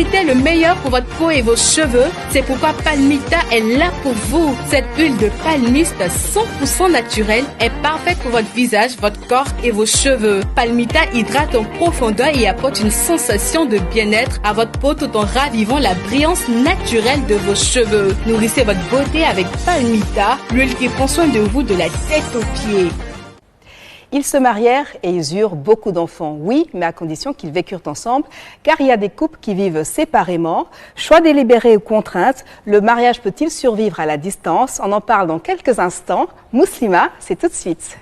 méritez le meilleur pour votre peau et vos cheveux. C'est pourquoi Palmita est là pour vous. Cette huile de palmiste 100% naturelle est parfaite pour votre visage, votre corps et vos cheveux. Palmita hydrate en profondeur et apporte une sensation de bien-être à votre peau tout en ravivant la brillance naturelle de vos cheveux. Nourrissez votre beauté avec Palmita, l'huile qui prend soin de vous de la tête aux pieds. Ils se marièrent et ils eurent beaucoup d'enfants, oui, mais à condition qu'ils vécurent ensemble, car il y a des couples qui vivent séparément. Choix délibéré ou contrainte, le mariage peut-il survivre à la distance? On en parle dans quelques instants. Muslima, c'est tout de suite.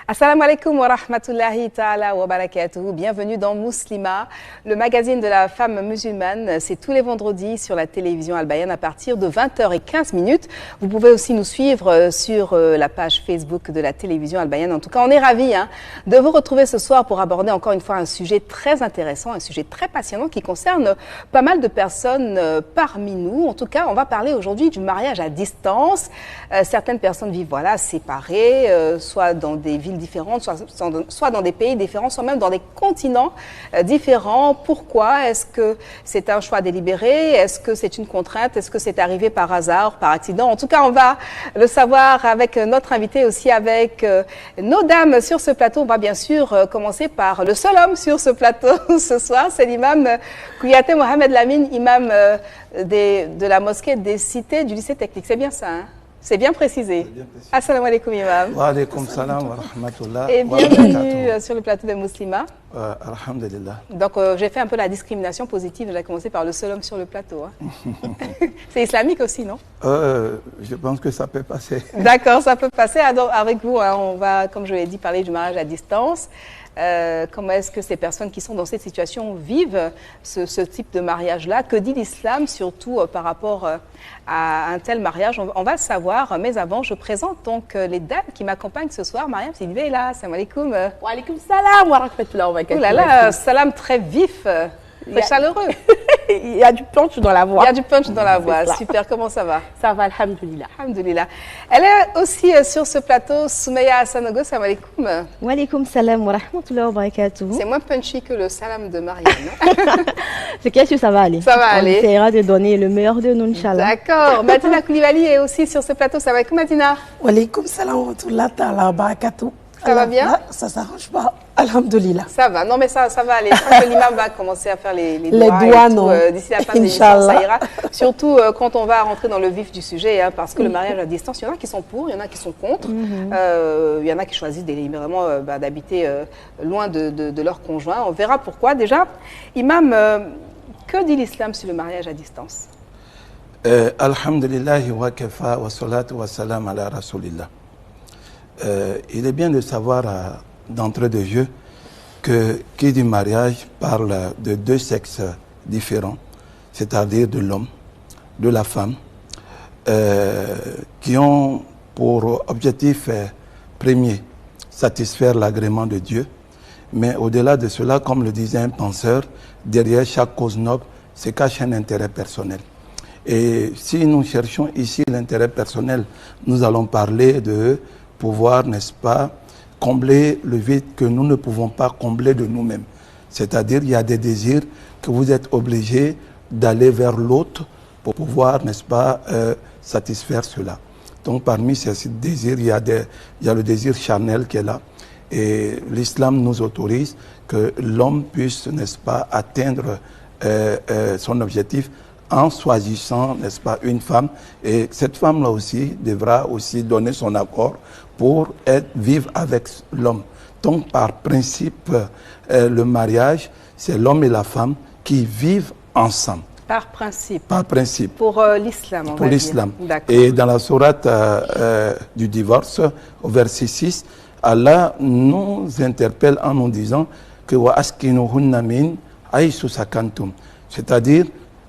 Assalamu alaikum wa rahmatullahi ta'ala wa barakatuhu. Bienvenue dans Muslima, le magazine de la femme musulmane. C'est tous les vendredis sur la télévision Al Bayan à partir de 20h15. Vous pouvez aussi nous suivre sur la page Facebook de la télévision Al Bayan. En tout cas, on est ravis de vous retrouver ce soir pour aborder encore une fois un sujet très intéressant, un sujet très passionnant qui concerne pas mal de personnes parmi nous. En tout cas, on va parler aujourd'hui du mariage à distance. Certaines personnes vivent séparées, soit dans des villes différentes, soit dans des pays différents, soit même dans des continents différents. Pourquoi? Est-ce que c'est un choix délibéré? Est-ce que c'est une contrainte? Est-ce que c'est arrivé par hasard, par accident? En tout cas, on va le savoir avec notre invité, aussi avec nos dames sur ce plateau. On va bien sûr commencer par le seul homme sur ce plateau ce soir. C'est l'imam Kouyaté Mohamed Lamine, imam de la mosquée des cités du lycée technique. C'est bien ça, hein? C'est bien précisé. Assalamu alaikum, imam. Wa alaikum salam wa rahmatullah. Et bienvenue sur le plateau de Muslima. Alhamdulillah. Donc, j'ai fait un peu la discrimination positive. J'ai commencé par le seul homme sur le plateau. C'est islamique aussi, non? Je pense que ça peut passer. D'accord, ça peut passer. Alors, avec vous, on va, comme je l'ai dit, parler du mariage à distance. Comment est-ce que ces personnes qui sont dans cette situation vivent ce type de mariage-là? Que dit l'islam, surtout par rapport à un tel mariage? On va le savoir, mais avant, je présente donc les dames qui m'accompagnent ce soir. Mariam Sidibé, salam alaikum. Wa alaikum salam wa rahmatullah wa barakatuh. Oh là là, salam très vif, très chaleureux. Il y a du punch dans la voix. Il y a du punch dans la voix. Super, comment ça va? Ça va, alhamdulillah. Alhamdulillah. Elle est aussi sur ce plateau, Soumeya Hassanogo, salam alaikum. Wa alaikum salam wa rahmatullah wa barakatuh. C'est moins punchy que le salam de Mariam, non? C'est clair que ça va aller. Ça va aller. On essaiera de donner le meilleur de nous, Inch'Allah. D'accord. Madina Koulibaly est aussi sur ce plateau. Salam alaikum, Madina. Wa alaikum salam wa rahmatullah wa barakatuh. Ça va bien? Ça s'arrange pas. Alhamdulillah. Ça va. Non, mais ça va aller. Je crois que l'imam va commencer à faire les doigts et non. D'ici la fin de l'émission, ça ira. Surtout quand on va rentrer dans le vif du sujet, parce que le mariage à distance, il y en a qui sont pour, il y en a qui sont contre. Il y en a qui choisissent délibérément d'habiter loin de leur conjoint. On verra pourquoi. Déjà, imam, que dit l'islam sur le mariage à distance? Alhamdulillah wa kafa wa salatu wa salam ala rasulillah. Il est bien de savoir d'entrée de jeu que qui dit mariage parle de deux sexes différents, c'est-à-dire de l'homme, de la femme, qui ont pour objectif premier satisfaire l'agrément de Dieu. Mais au-delà de cela, comme le disait un penseur, derrière chaque cause noble se cache un intérêt personnel. Et si nous cherchons ici l'intérêt personnel, nous allons parler de pouvoir, n'est-ce pas, combler le vide que nous ne pouvons pas combler de nous-mêmes. C'est-à-dire, il y a des désirs que vous êtes obligés d'aller vers l'autre pour pouvoir, n'est-ce pas, satisfaire cela. Donc, parmi ces désirs, il y a le désir charnel qui est là. Et l'islam nous autorise que l'homme puisse, n'est-ce pas, atteindre son objectif en choisissant, n'est-ce pas, une femme. Et cette femme-là aussi devra aussi donner son accord pour vivre avec l'homme. Donc, par principe, le mariage, c'est l'homme et la femme qui vivent ensemble. Par principe. Par principe. Pour l'islam, on va dire. Pour l'islam. D'accord. Et dans la sourate du divorce, au verset 6, Allah nous interpelle en nous disant que wa askinuhunna min Aïsou Sakantum. C'est-à-dire,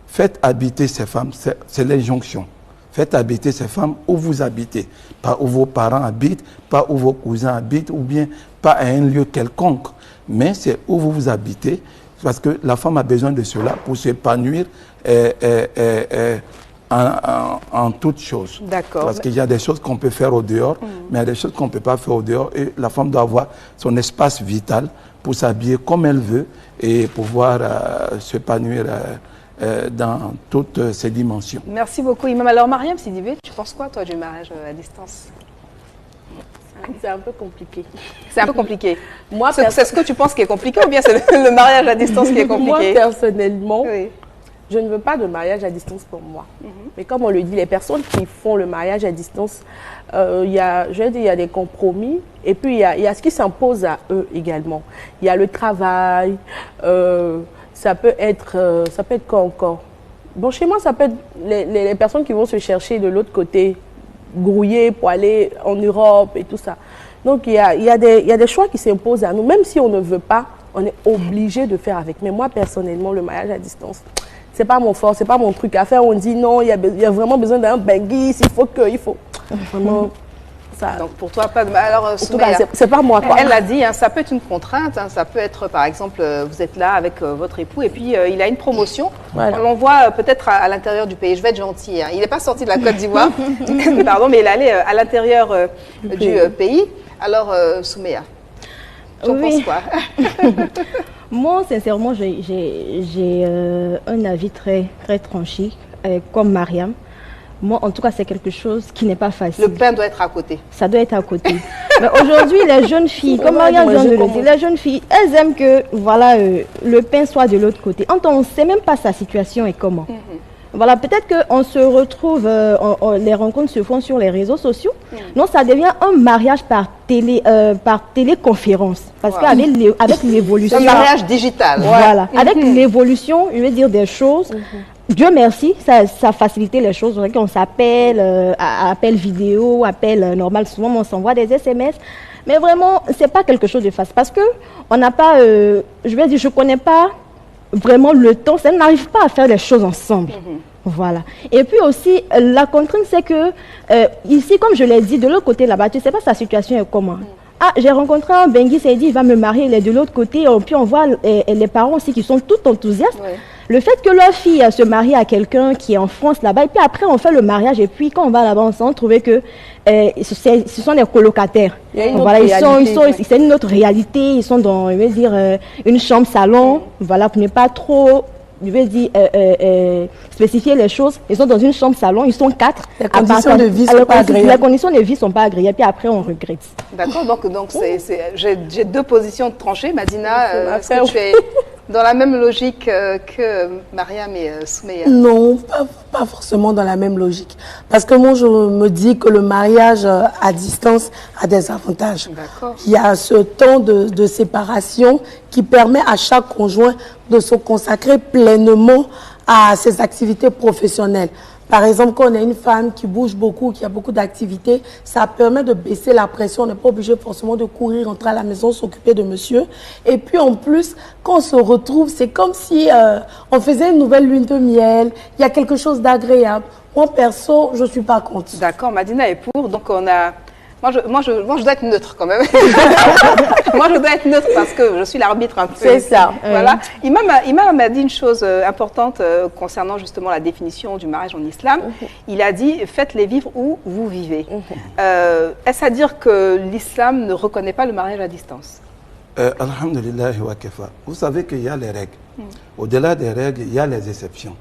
faites habiter ces femmes, c'est l'injonction. Faites habiter ces femmes où vous habitez, pas où vos parents habitent, pas où vos cousins habitent, ou bien pas à un lieu quelconque, mais c'est où vous habitez, parce que la femme a besoin de cela pour s'épanouir en toutes choses. D'accord. Parce qu'il y a des choses qu'on peut faire au dehors, mais il y a des choses qu'on ne peut pas faire au dehors, et la femme doit avoir son espace vital pour s'habiller comme elle veut et pouvoir s'épanouir dans toutes ses dimensions. Merci beaucoup, Imam. Alors, Mariam Sidibé, tu penses quoi, toi, du mariage à distance? C'est un peu compliqué. C'est un peu compliqué. Moi, C'est ce que tu penses qui est compliqué ou bien c'est le mariage à distance qui est compliqué? Moi, personnellement, Oui. je ne veux pas de mariage à distance pour moi. Mais comme on le dit, les personnes qui font le mariage à distance, il y a des compromis et puis il y a ce qui s'impose à eux également. Il y a le travail, ça peut être quoi encore? Bon, chez moi, ça peut être les personnes qui vont se chercher de l'autre côté, grouiller pour aller en Europe et tout ça. Donc, il y a des choix qui s'imposent à nous. Même si on ne veut pas, on est obligé de faire avec. Mais moi, personnellement, le mariage à distance, c'est pas mon fort, c'est pas mon truc à faire. On dit non, il y a vraiment besoin d'un benguis, il faut vraiment ça. Donc pour toi, pas de mal. Alors, En tout cas, c'est pas moi, quoi. Elle l'a dit, hein, ça peut être une contrainte. Hein, ça peut être, par exemple, vous êtes là avec votre époux et puis il a une promotion. Voilà. On l'envoie peut-être à l'intérieur du pays. Je vais être gentille. Hein. Il n'est pas sorti de la Côte d'Ivoire, pardon, mais il est allé à l'intérieur du pays. Alors, Soumeya, tu en penses quoi? Moi, sincèrement, j'ai un avis très, très tranché, comme Mariam. Moi, en tout cas, c'est quelque chose qui n'est pas facile. Le pain doit être à côté. Ça doit être à côté. Mais aujourd'hui, les jeunes filles, comme Mariam vient de le dire, les jeunes filles, elles aiment que voilà, le pain soit de l'autre côté. On ne sait même pas sa situation et comment. Voilà, peut-être qu'on se retrouve, les rencontres se font sur les réseaux sociaux. Non, ça devient un mariage par téléconférence. Parce qu'avec l'évolution... C'est un mariage digital. Voilà, avec l'évolution, je veux dire, des choses... Dieu merci, ça a facilité les choses. On s'appelle, appel vidéo, appel normal. Souvent, on s'envoie des SMS. Mais vraiment, ce n'est pas quelque chose de facile. Parce que on n'a pas, je veux dire, je ne connais pas vraiment le temps. Ça n'arrive pas à faire les choses ensemble. Voilà. Et puis aussi, la contrainte, c'est que ici, comme je l'ai dit, de l'autre côté là-bas, tu ne sais pas sa situation est comment. Ah, j'ai rencontré un Benguis, il dit il va me marier, il est de l'autre côté. Puis on voit les parents aussi qui sont tout enthousiastes. Le fait que leur fille se marie à quelqu'un qui est en France là-bas, et puis après on fait le mariage, et puis quand on va là-bas, on s'en trouve que ce sont des colocataires. Voilà, c'est une autre réalité, ils sont dans, je veux dire, une chambre salon, voilà, pour ne pas trop, je veux dire, spécifier les choses. Ils sont dans une chambre salon, ils sont 4. Les conditions de vie sont pas agréables. Les conditions de vie sont pas agréables, puis après on regrette. D'accord, donc j'ai deux positions tranchées. Madina, est-ce que tu es dans la même logique que Mariam et Soumeya? Non, pas forcément dans la même logique. Parce que moi, je me dis que le mariage à distance a des avantages. Il y a ce temps de séparation qui permet à chaque conjoint de se consacrer pleinement à ses activités professionnelles. Par exemple, quand on a une femme qui bouge beaucoup, qui a beaucoup d'activités, ça permet de baisser la pression. On n'est pas obligé forcément de courir, rentrer à la maison, s'occuper de monsieur. Et puis en plus, quand on se retrouve, c'est comme si on faisait une nouvelle lune de miel. Il y a quelque chose d'agréable. Moi, perso, je ne suis pas contre. D'accord, Madina est pour. Donc on a... Moi, je dois être neutre quand même. Moi, je dois être neutre parce que je suis l'arbitre un peu. C'est ça. Voilà. Imam m'a dit une chose importante concernant justement la définition du mariage en islam. Il a dit, faites-les vivre où vous vivez. Est-ce à dire que l'islam ne reconnaît pas le mariage à distance? Alhamdulillah wa kafa. Vous savez qu'il y a les règles. Au-delà des règles, il y a les exceptions.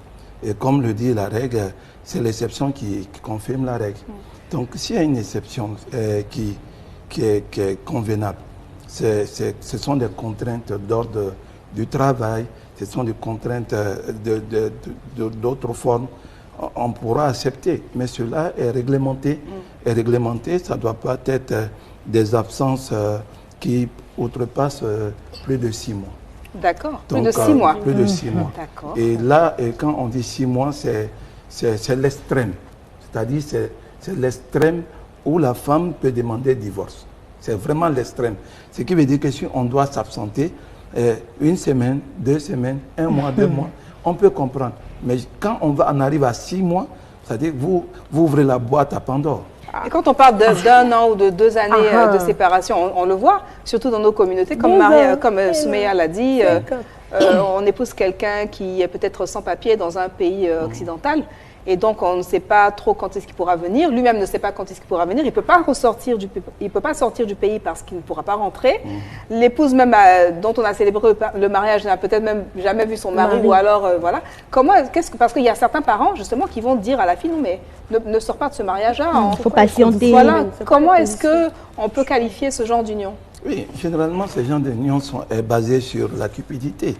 Et comme le dit la règle, c'est l'exception qui confirme la règle. Donc, s'il y a une exception qui est convenable, ce sont des contraintes d'ordre du travail, ce sont des contraintes d'autres formes, on pourra accepter. Mais cela est réglementé. Et réglementé, ça ne doit pas être des absences qui outrepassent plus de 6 mois. D'accord, plus de 6 mois. Plus de 6 mois. Et là, quand on dit 6 mois, c'est l'extrême. C'est-à-dire, c'est l'extrême où la femme peut demander divorce. C'est vraiment l'extrême. Ce qui veut dire que si on doit s'absenter une semaine, 2 semaines, 1 mois, 2 mois, on peut comprendre. Mais quand on arrive à 6 mois, c'est-à-dire que vous ouvrez la boîte à Pandore. Et quand on parle d'1 an ou de 2 années de séparation, on le voit, surtout dans nos communautés, comme Soumeya l'a dit, on épouse quelqu'un qui est peut-être sans papier dans un pays occidental. Et donc, on ne sait pas trop quand est-ce qu'il pourra venir. Lui-même ne sait pas quand est-ce qu'il pourra venir. Il ne peut pas sortir du pays parce qu'il ne pourra pas rentrer. L'épouse même dont on a célébré le mariage n'a peut-être même jamais vu son mari. Ou alors, voilà. Parce qu'il y a certains parents, justement, qui vont dire à la fille, non, mais ne sors pas de ce mariage-là. Il faut patienter. Voilà. Comment est-ce qu'on peut qualifier ce genre d'union? Oui, généralement, ces genres d'unions sont basés sur la cupidité.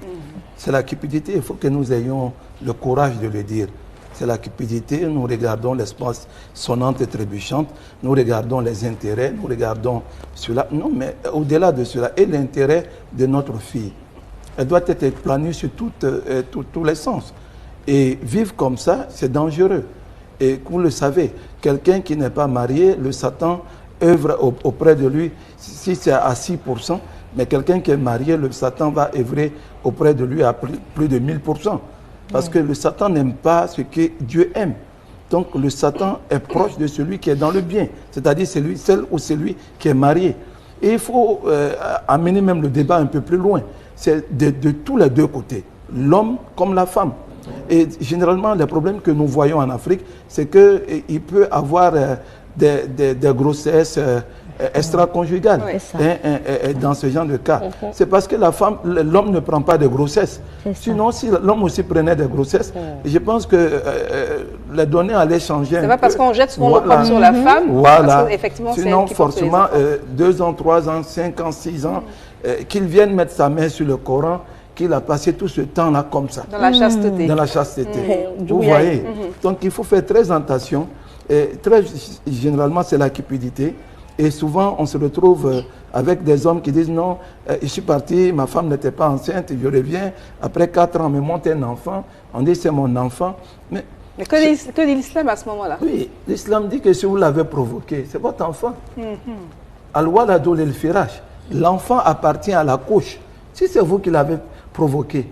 C'est la cupidité, il faut que nous ayons le courage de le dire. C'est la cupidité, nous regardons l'espace sonnante et trébuchante, nous regardons les intérêts, nous regardons cela. Non, mais au-delà de cela, et l'intérêt de notre fille. Elle doit être planée sur tous les sens. Et vivre comme ça, c'est dangereux. Et vous le savez, quelqu'un qui n'est pas marié, le Satan œuvre auprès de lui, si c'est à 6%, mais quelqu'un qui est marié, le Satan va œuvrer auprès de lui à plus de 1000%. Parce que le Satan n'aime pas ce que Dieu aime. Donc le Satan est proche de celui qui est dans le bien, c'est-à-dire celle ou celui qui est marié. Et il faut amener même le débat un peu plus loin. C'est de tous les deux côtés, l'homme comme la femme. Et généralement, les problèmes que nous voyons en Afrique, c'est qu'il peut avoir des grossesses extra-conjugales dans ce genre de cas. C'est parce que l'homme ne prend pas de grossesse. Sinon, si l'homme aussi prenait des grossesses, je pense que les données allaient changer. C'est pas parce qu'on jette souvent le sur la femme. Voilà. Sinon, forcément, 2 ans, 3 ans, 5 ans, 6 ans, qu'il vienne mettre sa main sur le Coran, qu'il a passé tout ce temps-là comme ça. Dans la chasteté. Dans la chasteté. Vous voyez. Donc, il faut faire très attention. Et généralement, c'est la cupidité. Et souvent, on se retrouve avec des hommes qui disent non, je suis parti, ma femme n'était pas enceinte, je reviens, après 4 ans, on me monte un enfant, on dit c'est mon enfant. Mais que dit l'islam à ce moment-là? Oui, l'islam dit que si vous l'avez provoqué, c'est votre enfant. Al-waladu lil firash. L'enfant appartient à la couche. Si c'est vous qui l'avez provoqué.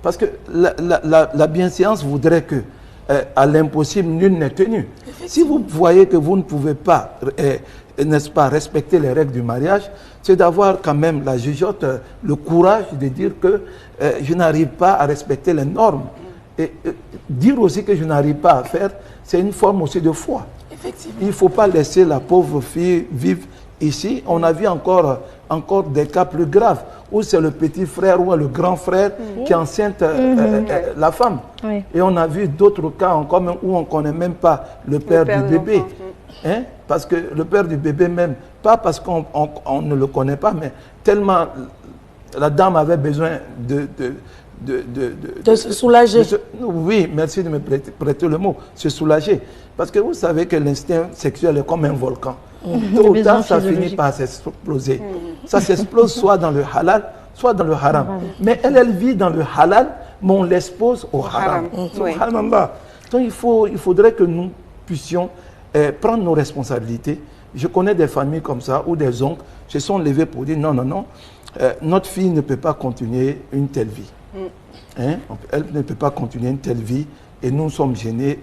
Parce que la bienséance voudrait que à l'impossible, nul n'est tenu. Si vous voyez que vous ne pouvez pas, n'est-ce pas, respecter les règles du mariage, c'est d'avoir quand même la jugeote, le courage de dire que je n'arrive pas à respecter les normes. Et dire aussi que je n'arrive pas à faire, c'est une forme aussi de foi. Effectivement. Il ne faut pas laisser la pauvre fille vivre ici. On a vu encore des cas plus graves, où c'est le petit frère ou le grand frère qui enceinte la femme. Oui. Et on a vu d'autres cas encore où on ne connaît même pas le père du bébé. Hein? Parce que le père du bébé même, pas parce qu'on ne le connaît pas, mais tellement la dame avait besoin de se soulager. Oui, merci de me prêter le mot, se soulager. Parce que vous savez que l'instinct sexuel est comme un volcan. Tôt ou tard, ça finit par s'exploser. Ça s'explose soit dans le halal, soit dans le haram. Mais elle vit dans le halal, mais on l'expose au haram. Subhanallah. Donc il faudrait que nous puissions prendre nos responsabilités. Je connais des familles comme ça, où des oncles se sont levés pour dire non, notre fille ne peut pas continuer une telle vie. Hein? Elle ne peut pas continuer une telle vie et nous sommes gênés.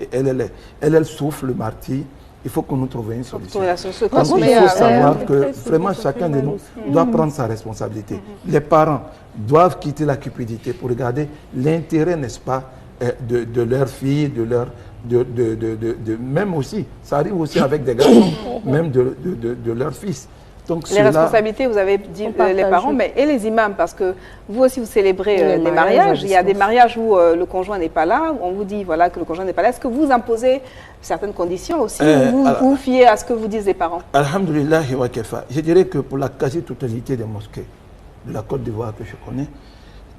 Elle souffre le martyre. Il faut que nous trouvions une solution. Donc, il faut savoir que vraiment chacun de nous doit prendre sa responsabilité. Les parents doivent quitter la cupidité pour regarder l'intérêt, n'est-ce pas, de leur fille, même aussi, ça arrive aussi avec des garçons, même de leur fils. Donc, les responsabilités, vous avez dit les parents, mais et les imams, parce que vous aussi vous célébrez les mariages. Il y a des mariages où le conjoint n'est pas là, où on vous dit voilà, que le conjoint n'est pas là. Est-ce que vous imposez certaines conditions aussi, ou vous vous fiez à ce que vous disent les parents? Alhamdulillah wa kafa. Je dirais que pour la quasi-totalité des mosquées de la Côte d'Ivoire que je connais,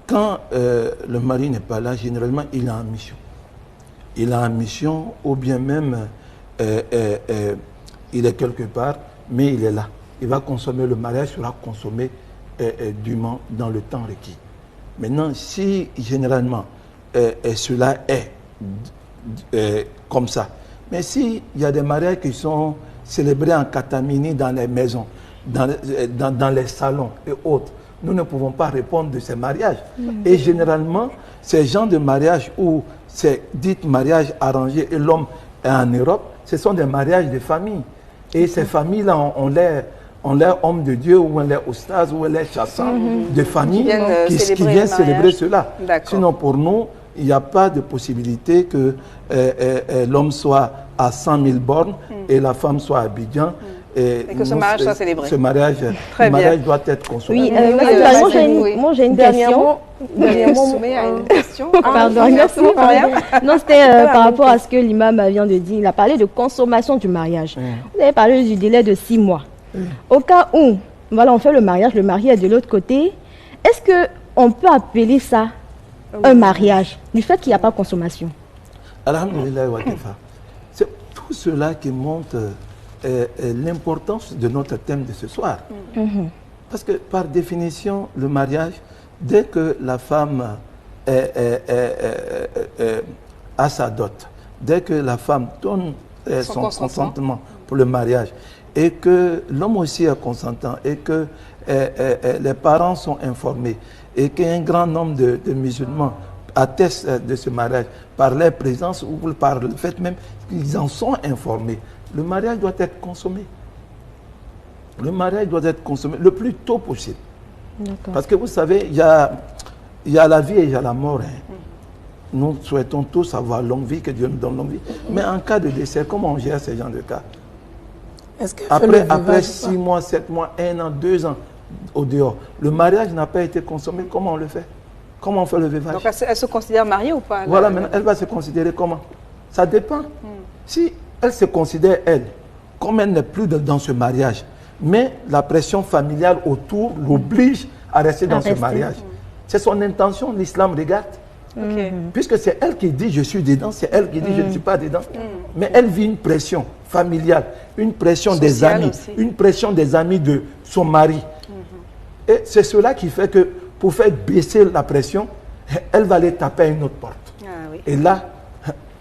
quand le mari n'est pas là, généralement il a en mission. Il a en mission, ou bien même il est quelque part, mais il est là. Il va consommer, le mariage sera consommé dûment dans le temps requis. Maintenant, si généralement cela est comme ça, mais s'il y a des mariages qui sont célébrés en catamini dans les maisons, dans les salons et autres, nous ne pouvons pas répondre de ces mariages. Et généralement, ces genres de mariages où ces dits mariages arrangés et l'homme est en Europe, ce sont des mariages de famille. Et ces familles-là ont l'air hommes de Dieu, ou on l'air oustaz, ou on l'air chassants de famille qui viennent célébrer cela. Sinon, pour nous, il n'y a pas de possibilité que l'homme soit à 100 000 bornes et la femme soit à Abidjan. Et que ce mariage soit célébré. Ce mariage doit être consommé. Oui, moi j'ai une question. Dernièrement, une question. Pardon, merci. Non, c'était par rapport à ce que l'imam vient de dire. Il a parlé de consommation du mariage. Vous avez parlé du délai de 6 mois. Au cas où, voilà, on fait le mariage, le mari est de l'autre côté, est-ce qu'on peut appeler ça un mariage, du fait qu'il n'y a pas consommation? Alhamdulillah wa kafa. C'est tout cela qui montre l'importance de notre thème de ce soir. Parce que par définition, le mariage, dès que la femme a sa dot, dès que la femme donne son consentement pour le mariage, et que l'homme aussi est consentant, et que les parents sont informés, et qu'un grand nombre de musulmans attestent de ce mariage par leur présence ou par le fait même qu'ils en sont informés, le mariage doit être consommé. Le mariage doit être consommé le plus tôt possible. Parce que vous savez, il y a la vie et il y a la mort. Nous souhaitons tous avoir longue vie, que Dieu nous donne longue vie. Mais en cas de décès, comment on gère ces genres de cas? Après 6 mois, 7 mois, 1 an, 2 ans au dehors, le mariage n'a pas été consommé, comment on le fait? Comment on fait le veuvage? Donc elle se considère mariée ou pas? Voilà, maintenant, elle va se considérer comment? Ça dépend. Si elle se considère, elle, comme elle n'est plus dans ce mariage, mais la pression familiale autour l'oblige à rester dans ce mariage. C'est son intention, l'islam regarde. Puisque c'est elle qui dit je suis dedans, c'est elle qui dit je ne suis pas dedans. Mais elle vit une pression familiale, une pression sociale des amis, aussi. Une pression des amis de son mari. Et c'est cela qui fait que pour faire baisser la pression, elle va aller taper à une autre porte. Et là,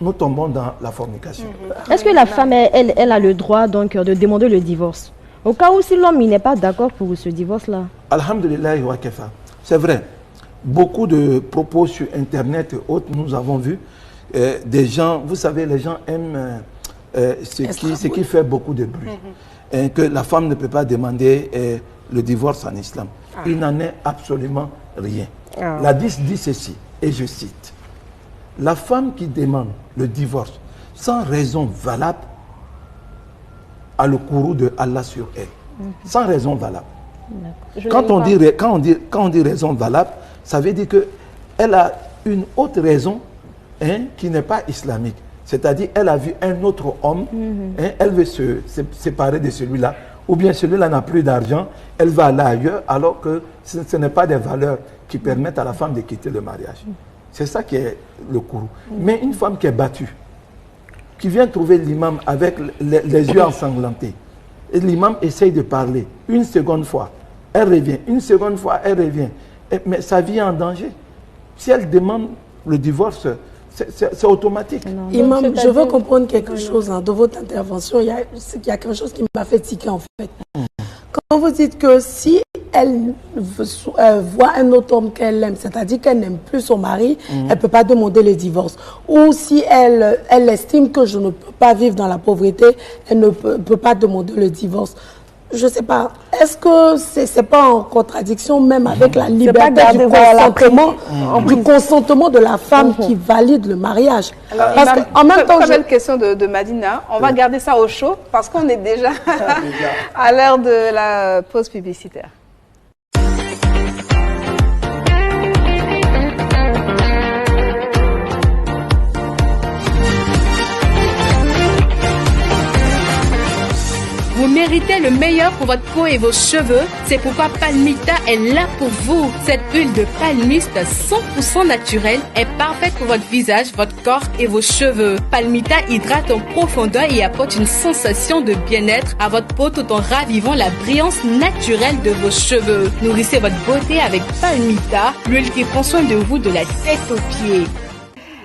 nous tombons dans la fornication. Est-ce que la femme, elle a le droit donc de demander le divorce? Au cas où si l'homme n'est pas d'accord pour ce divorce-là? Alhamdulillah wa kafa. C'est vrai. Beaucoup de propos sur Internet et autres, nous avons vu des gens, vous savez, les gens aiment ce qui fait beaucoup de bruit. Et que la femme ne peut pas demander le divorce en islam. Il n'en est absolument rien. L'hadith dit ceci, et je cite: la femme qui demande le divorce sans raison valable a le courroux de Allah sur elle. Sans raison valable. Quand on dit raison valable, ça veut dire qu'elle a une autre raison qui n'est pas islamique. C'est-à-dire elle a vu un autre homme, elle veut se séparer de celui-là, ou bien celui-là n'a plus d'argent, elle va aller ailleurs, alors que ce n'est pas des valeurs qui permettent à la femme de quitter le mariage. C'est ça qui est le courroux. Mais une femme qui est battue, qui vient trouver l'imam avec les yeux ensanglantés, et l'imam essaye de parler une seconde fois, elle revient, une seconde fois, elle revient, mais sa vie est en danger. Si elle demande le divorce, c'est automatique. Imam, je veux comprendre quelque chose de votre intervention. Il y a quelque chose qui m'a fait tiquer en fait. Quand vous dites que si elle voit un autre homme qu'elle aime, c'est-à-dire qu'elle n'aime plus son mari, elle ne peut pas demander le divorce. Ou si elle estime que je ne peux pas vivre dans la pauvreté, elle ne peut pas demander le divorce. Je ne sais pas, est-ce que ce n'est pas en contradiction même avec la liberté du consentement de la femme qui valide le mariage? Alors, parce qu'en même temps, j'ai une question de Madina. On va garder ça au chaud parce qu'on est déjà à l'heure de la pause publicitaire. Vous méritez le meilleur pour votre peau et vos cheveux. C'est pourquoi Palmita est là pour vous. Cette huile de palmiste 100% naturelle est parfaite pour votre visage, votre corps et vos cheveux. Palmita hydrate en profondeur et apporte une sensation de bien-être à votre peau tout en ravivant la brillance naturelle de vos cheveux. Nourrissez votre beauté avec Palmita, l'huile qui prend soin de vous de la tête aux pieds.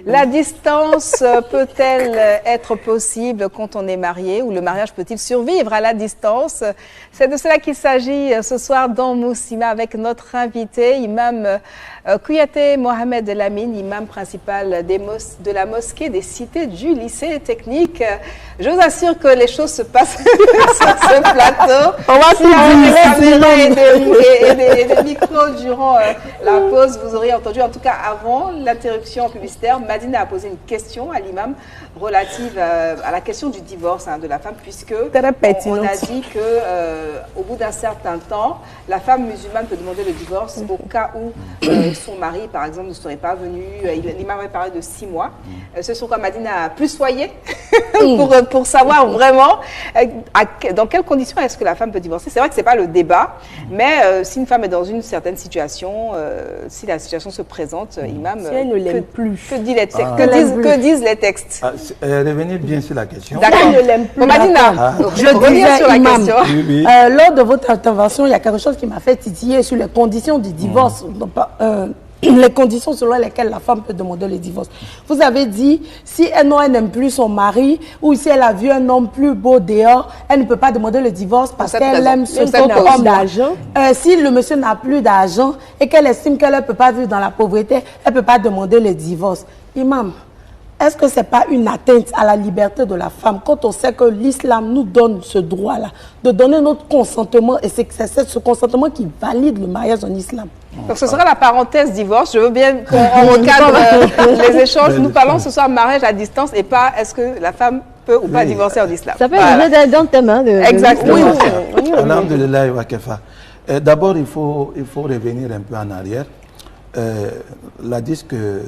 La distance peut-elle être possible quand on est marié ou le mariage peut-il survivre à la distance? C'est de cela qu'il s'agit ce soir dans Mouslima avec notre invité, imam Kouyaté Mohamed Lamine, imam principal de la mosquée des cités du lycée technique. Je vous assure que les choses se passent sur ce plateau. On va et des micros durant la pause. Vous auriez entendu, en tout cas avant l'interruption publicitaire, Madina a posé une question à l'imam relative à la question du divorce de la femme, puisque on a dit que au bout d'un certain temps, la femme musulmane peut demander le divorce au cas où son mari, par exemple, ne serait pas venu. L'imam avait parlé de 6 mois. Ce sur quoi Madina a plus soyé pour savoir vraiment dans quelles conditions est-ce que la femme peut divorcer. C'est vrai que ce n'est pas le débat, mais si une femme est dans une certaine situation, si la situation se présente, imam, si elle ne l'aime plus, que disent les textes? Revenez bien sur la question. D'accord. Elle ne l'aime plus. Madina, je disais, sur la imam, question. Oui. Lors de votre intervention, il y a quelque chose qui m'a fait titiller sur les conditions du divorce. Les conditions selon lesquelles la femme peut demander le divorce. Vous avez dit, si elle n'aime plus son mari ou si elle a vu un homme plus beau dehors, elle ne peut pas demander le divorce parce qu'elle aime ce homme d'argent. Si le monsieur n'a plus d'argent et qu'elle estime qu'elle ne peut pas vivre dans la pauvreté, elle ne peut pas demander le divorce. Imam, est-ce que ce n'est pas une atteinte à la liberté de la femme quand on sait que l'islam nous donne ce droit-là de donner notre consentement et c'est ce consentement qui valide le mariage en islam? Donc ce sera la parenthèse divorce. Je veux bien qu'on recadre les échanges. Nous parlons ce soir mariage à distance et pas est-ce que la femme peut ou pas divorcer en islam. Ça fait une dans le thème. Exactement. Alhamdulillah wa kafa. D'abord, il faut revenir un peu en arrière. L'hadith que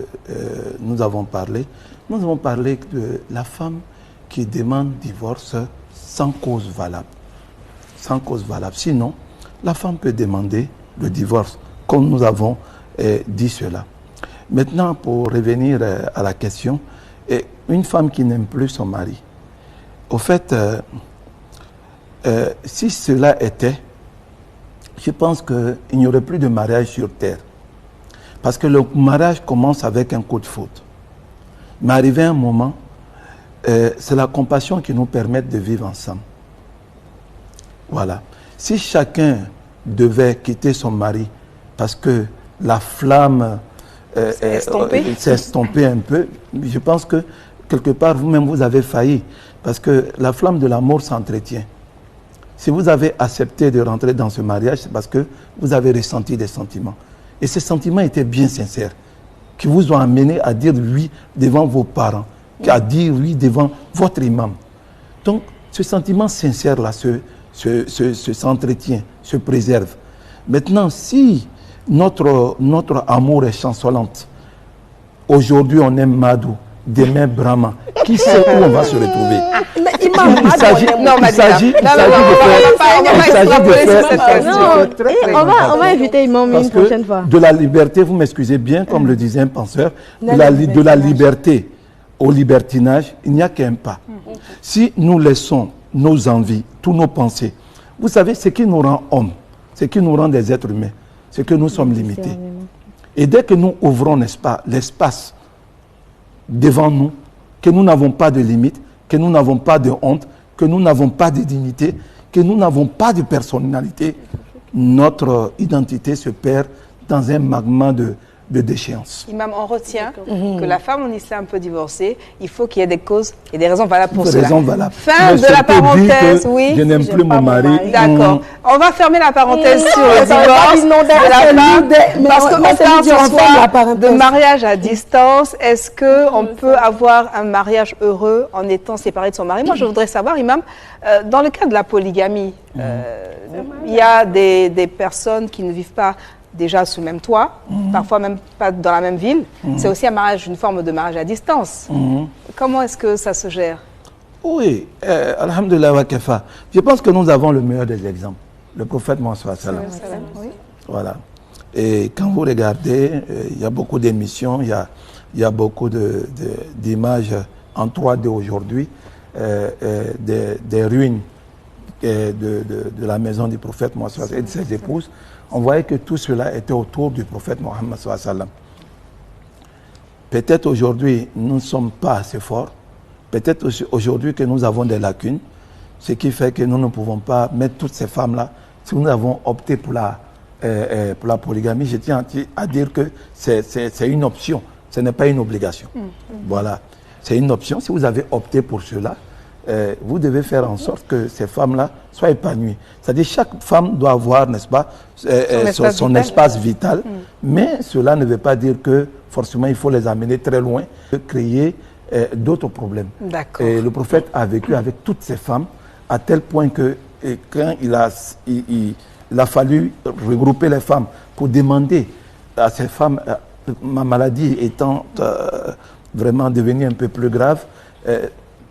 nous avons parlé de la femme qui demande divorce sans cause valable. Sans cause valable. Sinon, la femme peut demander le divorce, comme nous avons dit cela. Maintenant, pour revenir à la question, une femme qui n'aime plus son mari, au fait, si cela était, je pense qu'il n'y aurait plus de mariage sur terre. Parce que le mariage commence avec un coup de faute. Mais arrivé un moment, c'est la compassion qui nous permet de vivre ensemble. Voilà. Si chacun devait quitter son mari parce que la flamme s'est estompée un peu, je pense que quelque part, vous-même, vous avez failli. Parce que la flamme de l'amour s'entretient. Si vous avez accepté de rentrer dans ce mariage, c'est parce que vous avez ressenti des sentiments. Et ces sentiments étaient bien sincères, qui vous ont amené à dire oui devant vos parents, à dire oui devant votre imam. Donc, ce sentiment sincère-là s'entretient, se préserve. Maintenant, si notre amour est chancelante, aujourd'hui on aime Madou, demain Brahma, qui sait où on va se retrouver? On va inviter Imam une prochaine fois. De la liberté, vous m'excusez bien, comme le disait un penseur, de la liberté au libertinage, il n'y a qu'un pas. Si nous laissons nos envies, tous nos pensées, vous savez, ce qui nous rend hommes, ce qui nous rend des êtres humains, c'est que nous sommes limités. Et dès que nous ouvrons, n'est-ce pas, l'espace devant nous, que nous n'avons pas de limites, que nous n'avons pas de honte, que nous n'avons pas de dignité, que nous n'avons pas de personnalité, notre identité se perd dans un magma de déchéance. Imam, on retient que la femme en islam peut divorcer, il faut qu'il y ait des causes et des raisons valables pour cela. Fin de la parenthèse, oui. Je n'aime plus mon mari. D'accord. On va fermer la parenthèse sur le divorce de la femme, parce qu'on parle ce soir de mariage à distance. Est-ce qu'on peut avoir un mariage heureux en étant séparé de son mari? Moi, je voudrais savoir, Imam, dans le cas de la polygamie, il y a des personnes qui ne vivent pas déjà sous le même toit, parfois même pas dans la même ville. C'est aussi un mariage, une forme de mariage à distance. Comment est-ce que ça se gère? Oui, alhamdulillah wa kafa. Je pense que nous avons le meilleur des exemples. Le prophète Mohammed sallallahu alayhi wa sallam. Voilà. Et quand vous regardez, il y a beaucoup d'émissions, il y a beaucoup d'images en 3D aujourd'hui, des ruines de la maison du prophète Mohammed sallallahu alayhi wa sallam et de ses épouses. On voyait que tout cela était autour du prophète Mohammed sallallahu alayhi wa sallam. Peut-être aujourd'hui, nous ne sommes pas assez forts. Peut-être aujourd'hui que nous avons des lacunes, ce qui fait que nous ne pouvons pas mettre toutes ces femmes-là. Si nous avons opté pour la polygamie, je tiens à dire que c'est une option, ce n'est pas une obligation. Voilà, c'est une option. Si vous avez opté pour cela, vous devez faire en sorte que ces femmes-là soient épanouies. C'est-à-dire chaque femme doit avoir, n'est-ce pas, son espace vital, mais cela ne veut pas dire que forcément il faut les amener très loin, créer d'autres problèmes. Et le prophète a vécu avec toutes ces femmes à tel point que quand il a fallu regrouper les femmes pour demander à ces femmes, ma maladie étant vraiment devenue un peu plus grave,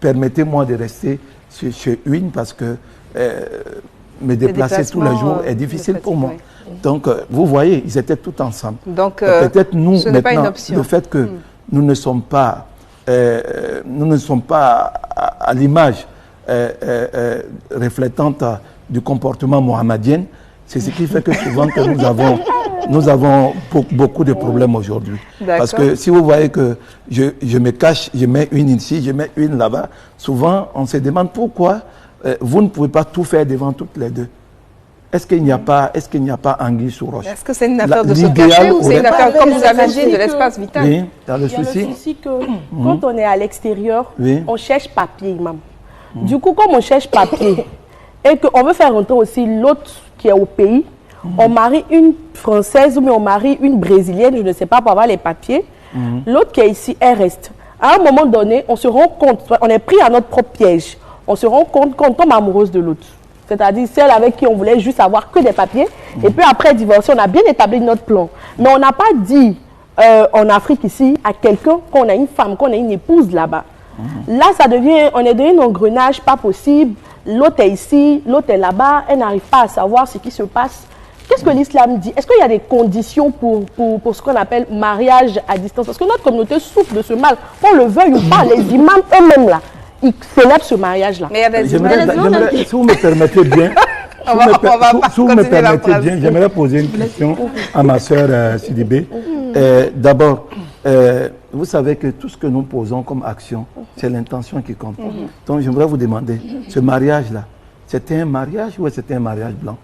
permettez-moi de rester chez une parce que me déplacer tous les jours est difficile pour moi. Donc, vous voyez, ils étaient tous ensemble. Donc, peut-être nous, maintenant, le fait que nous ne sommes pas à l'image reflétante du comportement mohammédien, c'est ce qui fait que souvent que nous avons beaucoup de problèmes aujourd'hui. Parce que si vous voyez que je me cache, je mets une ici, je mets une là-bas, souvent on se demande pourquoi vous ne pouvez pas tout faire devant toutes les deux. Est-ce qu'il n'y a pas anguille sous roche? Est-ce que c'est une affaire de se cacher ou c'est une affaire, comme vous avez dit, de l'espace vital? Oui, dans le souci. Il y a le souci que quand on est à l'extérieur, on cherche papier, imam. Du coup, comme on cherche papier et qu'on veut faire rentrer aussi l'autre qui est au pays, on marie une Française ou bien on marie une Brésilienne, je ne sais pas, pour avoir les papiers. L'autre qui est ici, elle reste. À un moment donné, on se rend compte, on est pris à notre propre piège. On se rend compte qu'on tombe amoureuse de l'autre. C'est-à-dire celle avec qui on voulait juste avoir que des papiers. Et puis après divorcer, on a bien établi notre plan. Mais on n'a pas dit en Afrique ici à quelqu'un qu'on a une femme, qu'on a une épouse là-bas. Là, ça devient, on est dans un engrenage pas possible. L'autre est ici, l'autre est là-bas. Elle n'arrive pas à savoir ce qui se passe. Qu'est-ce que l'islam dit? Est-ce qu'il y a des conditions pour ce qu'on appelle mariage à distance? Parce que notre communauté souffre de ce mal. Qu'on le veuille ou pas, les imams eux-mêmes là, ils célèbrent ce mariage-là. Mais il y a des si vous me permettez bien, j'aimerais poser une question à ma sœur Sidibé. D'abord, vous savez que tout ce que nous posons comme action, c'est l'intention qui compte. Donc j'aimerais vous demander, ce mariage-là, c'était un mariage ou c'était un mariage blanc?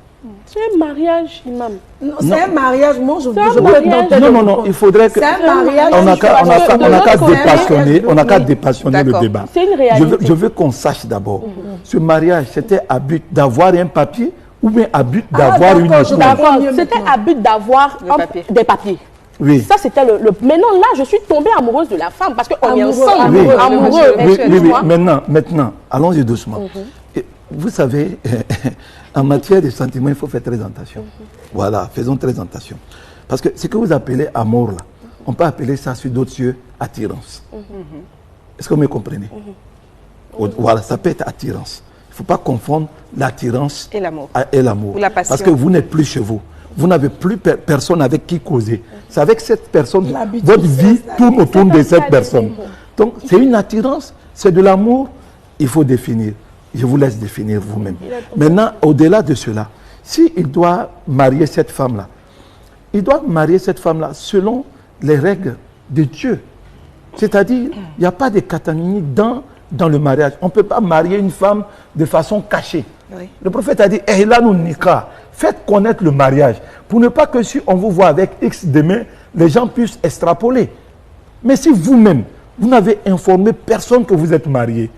C'est un mariage, imam. Non, c'est un mariage. Moi, je Non, il faudrait que... C'est un mariage. On n'a qu'à dépassionner le débat. C'est une réalité. Je veux qu'on sache d'abord, ce mariage, c'était à but d'avoir un papier ou bien à but d'avoir une épouse? C'était à but d'avoir des papiers. Oui. Ça, c'était le... Maintenant, là, je suis tombée amoureuse de la femme parce qu'on est ensemble. Amoureux. Oui. Maintenant, allons-y doucement. Vous savez, en matière de sentiments, il faut faire très attention. Voilà, faisons très attention. Parce que ce que vous appelez amour, là, on peut appeler ça sur d'autres cieux attirance. Est-ce que vous me comprenez? Voilà, ça peut être attirance. Il ne faut pas confondre l'attirance et l'amour. Parce que vous n'êtes plus chez vous. Vous n'avez plus personne avec qui causer. C'est avec cette personne, votre vie tourne autour de cette personne. Donc, c'est une attirance, c'est de l'amour, il faut définir. Je vous laisse définir vous-même. Maintenant, au-delà de cela, s'il doit marier cette femme-là, il doit marier cette femme-là selon les règles de Dieu. C'est-à-dire, il n'y a pas de catamini dans le mariage. On ne peut pas marier une femme de façon cachée. Oui. Le prophète a dit, faites connaître le mariage, pour ne pas que si on vous voit avec X demain, les gens puissent extrapoler. Mais si vous-même, vous n'avez informé personne que vous êtes marié,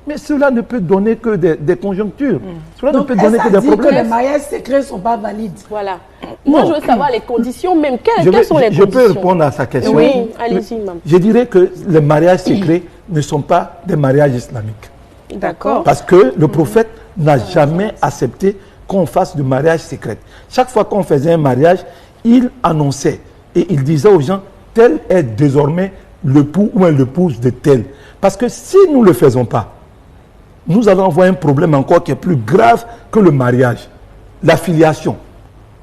mais cela ne peut donner que des conjonctures. Cela ne peut donner que des problèmes. Que les mariages secrets ne sont pas valides. Voilà. Moi, je veux savoir les conditions même. Quelles sont les conditions? Je peux répondre à sa question. Oui, allez-y, maman. Je dirais que les mariages secrets ne sont pas des mariages islamiques. D'accord. Parce que le prophète n'a jamais accepté qu'on fasse du mariage secret. Chaque fois qu'on faisait un mariage, il annonçait et il disait aux gens, tel est désormais l'époux ou l'épouse de tel. Parce que si nous ne le faisons pas, nous allons avoir un problème encore qui est plus grave que le mariage. La filiation.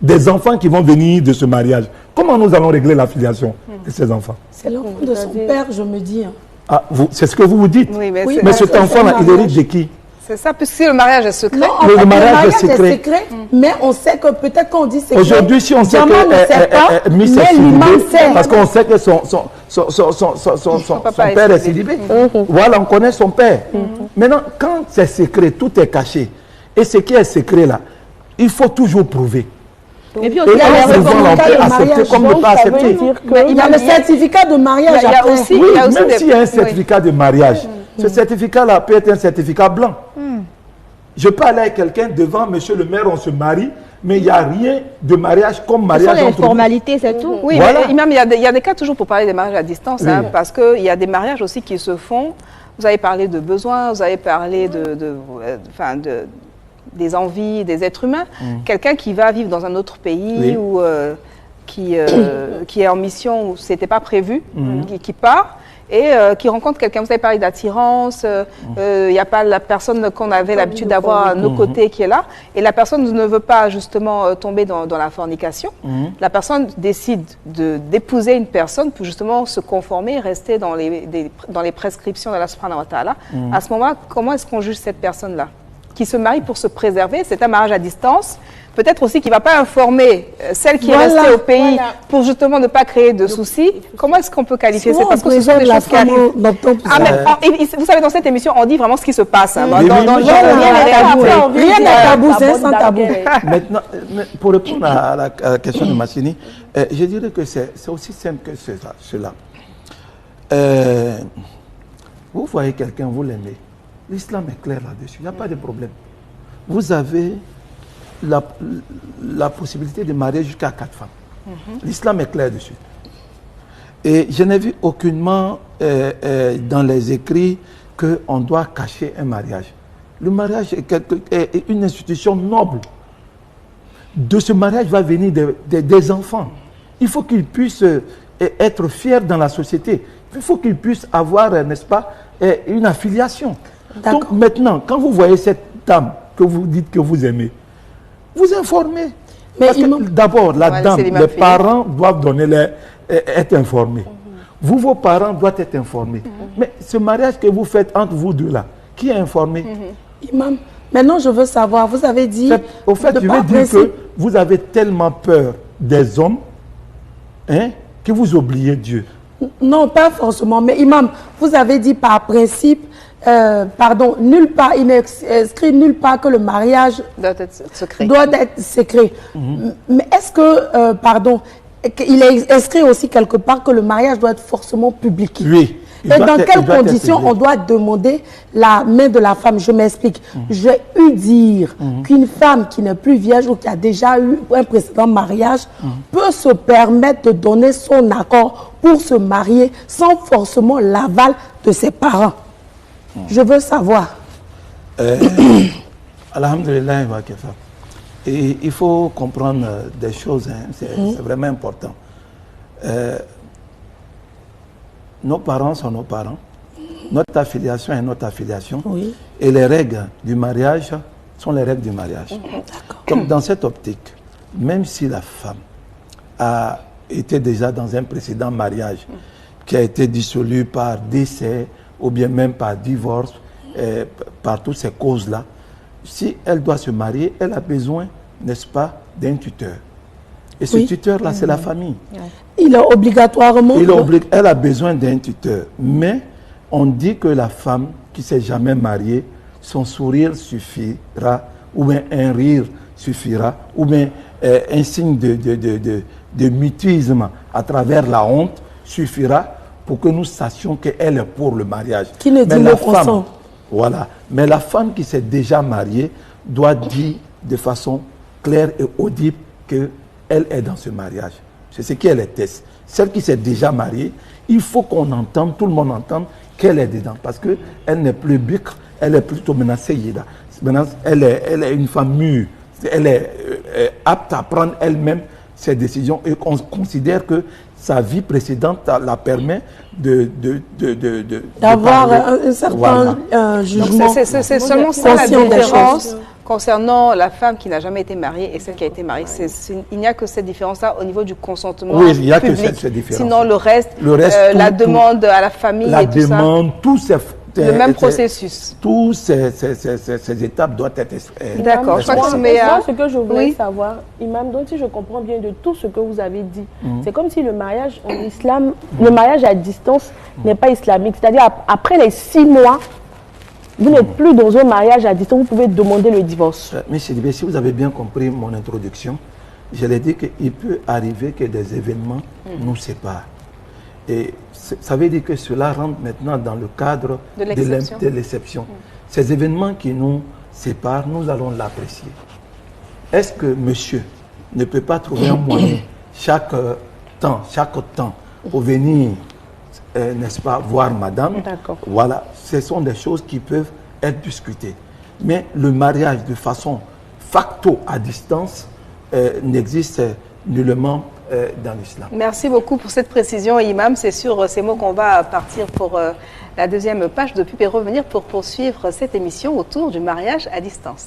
Des enfants qui vont venir de ce mariage. Comment nous allons régler la filiation de ces enfants? C'est l'enfant de son père, je me dis. Ah, c'est ce que vous vous dites. Oui, mais cet enfant-là, il hérite de qui? C'est ça, puisque le mariage est secret. Non, le mariage est secret. Mais on sait que peut-être qu'on dit secret. Aujourd'hui, si on sait que Miss est parce qu'on sait que père est célibé. Voilà, on connaît son père. Maintenant, quand c'est secret, tout est caché. Et ce qui est secret là, il faut toujours prouver. Et puis aussi, il y a les recommandations de mariage. Comme ne pas accepter. Il y a le certificat de mariage. Il y a aussi, oui, même s'il y a un certificat de mariage, ce certificat-là peut être un certificat blanc. Je peux aller avec quelqu'un devant monsieur le maire, on se marie, mais il n'y a rien de mariage comme mariage entre nous. Ce sont les formalités, c'est tout. Oui, voilà. Mais imam, il y a des cas toujours pour parler des mariages à distance, hein, parce qu'il y a des mariages aussi qui se font. Vous avez parlé de besoins, vous avez parlé des envies des êtres humains. Quelqu'un qui va vivre dans un autre pays ou qui est en mission où ce n'était pas prévu, qui part et qui rencontre quelqu'un. Vous avez parlé d'attirance, il n'y a pas la personne qu'on avait l'habitude d'avoir à nos côtés qui est là, et la personne ne veut pas justement tomber dans la fornication. La personne décide d'épouser une personne pour justement se conformer et rester dans les prescriptions d'Allah subhanahu wa ta'ala. À ce moment-là, comment est-ce qu'on juge cette personne-là qui se marie pour se préserver? C'est un mariage à distance. Peut-être aussi qu'il ne va pas informer celle qui est restée au pays pour justement ne pas créer de soucis. Comment est-ce qu'on peut qualifier ça? Parce que ce sont des choses qui arrivent. Vous savez, dans cette émission, on dit vraiment ce qui se passe. Rien n'est tabou, c'est sans tabou. Maintenant, pour répondre à la question de Massini, je dirais que c'est aussi simple que cela. Vous voyez quelqu'un, vous l'aimez. L'islam est clair là-dessus, il n'y a pas de problème. Vous avez la possibilité de marier jusqu'à 4 femmes. L'islam est clair dessus. Et je n'ai vu aucunement dans les écrits qu'on doit cacher un mariage. Le mariage est une institution noble. De ce mariage va venir des enfants. Il faut qu'ils puissent être fiers dans la société. Il faut qu'ils puissent avoir, n'est-ce pas, une affiliation. Donc maintenant, quand vous voyez cette dame que vous dites que vous aimez, vous informez. Mais d'abord, la dame, les parents doivent être informés. Vous, vos parents doivent être informés. Mais ce mariage que vous faites entre vous deux là, qui est informé? Imam, maintenant je veux savoir, vous avez dit... Au fait, je veux dire que vous avez tellement peur des hommes que vous oubliez Dieu. Non, pas forcément. Mais imam, vous avez dit par principe, nulle part, il n'est inscrit nulle part que le mariage doit être secret. Mais est-ce que, il est inscrit aussi quelque part que le mariage doit être forcément public? Oui. Et dans quelles conditions on doit demander la main de la femme? Je m'explique. J'ai eu dire qu'une femme qui n'est plus vierge ou qui a déjà eu un précédent mariage peut se permettre de donner son accord pour se marier sans forcément l'aval de ses parents. Je veux savoir. Alhamdulillah, et il faut comprendre des choses, c'est vraiment important. Nos parents sont nos parents, notre affiliation est notre affiliation, et les règles du mariage sont les règles du mariage. Donc dans cette optique, même si la femme a été déjà dans un précédent mariage qui a été dissolu par décès ou bien même par divorce, par toutes ces causes-là, si elle doit se marier, elle a besoin, n'est-ce pas, d'un tuteur. Et ce tuteur-là, c'est la famille. Il est obligatoirement... Elle a besoin d'un tuteur. Mais on dit que la femme qui ne s'est jamais mariée, son sourire suffira, ou bien un rire suffira, ou bien un signe de mutisme à travers la honte suffira pour que nous sachions qu'elle est pour le mariage. Qui ne dit le consent. Voilà. Mais la femme qui s'est déjà mariée doit dire de façon claire et audible qu'elle est dans ce mariage. C'est ce qu'elle est. Celle qui s'est déjà mariée, il faut qu'on entende, tout le monde entende qu'elle est dedans. Parce qu'elle n'est plus bikr, elle est plutôt menacée. Maintenant, elle est une femme mûre. Elle est apte à prendre elle-même ses décisions et on considère que sa vie précédente la permet d'avoir un certain jugement. C'est seulement ça la différence concernant la femme qui n'a jamais été mariée et celle qui a été mariée. Il n'y a que cette différence-là au niveau du consentement public. Il n'y a que cette différence. Sinon, le reste la demande à la famille et tout ça. La demande, tout Le même processus. Tous ces étapes doivent être... D'accord. Ce que je voulais savoir, Imam, donc si je comprends bien de tout ce que vous avez dit, c'est comme si le mariage en islam, le mariage à distance n'est pas islamique. C'est-à-dire, après les 6 mois, vous n'êtes plus dans un mariage à distance, vous pouvez demander le divorce. Mais si vous avez bien compris mon introduction, je l'ai dit qu'il peut arriver que des événements nous séparent. Et ça veut dire que cela rentre maintenant dans le cadre de l'exception. Ces événements qui nous séparent, nous allons l'apprécier. Est-ce que monsieur ne peut pas trouver un moyen chaque temps pour venir, n'est-ce pas, voir madame? Voilà, ce sont des choses qui peuvent être discutées. Mais le mariage de façon facto à distance n'existe nullement dans l'islam. Merci beaucoup pour cette précision, Imam. C'est sur ces mots qu'on va partir pour la deuxième page de pub et revenir pour poursuivre cette émission autour du mariage à distance.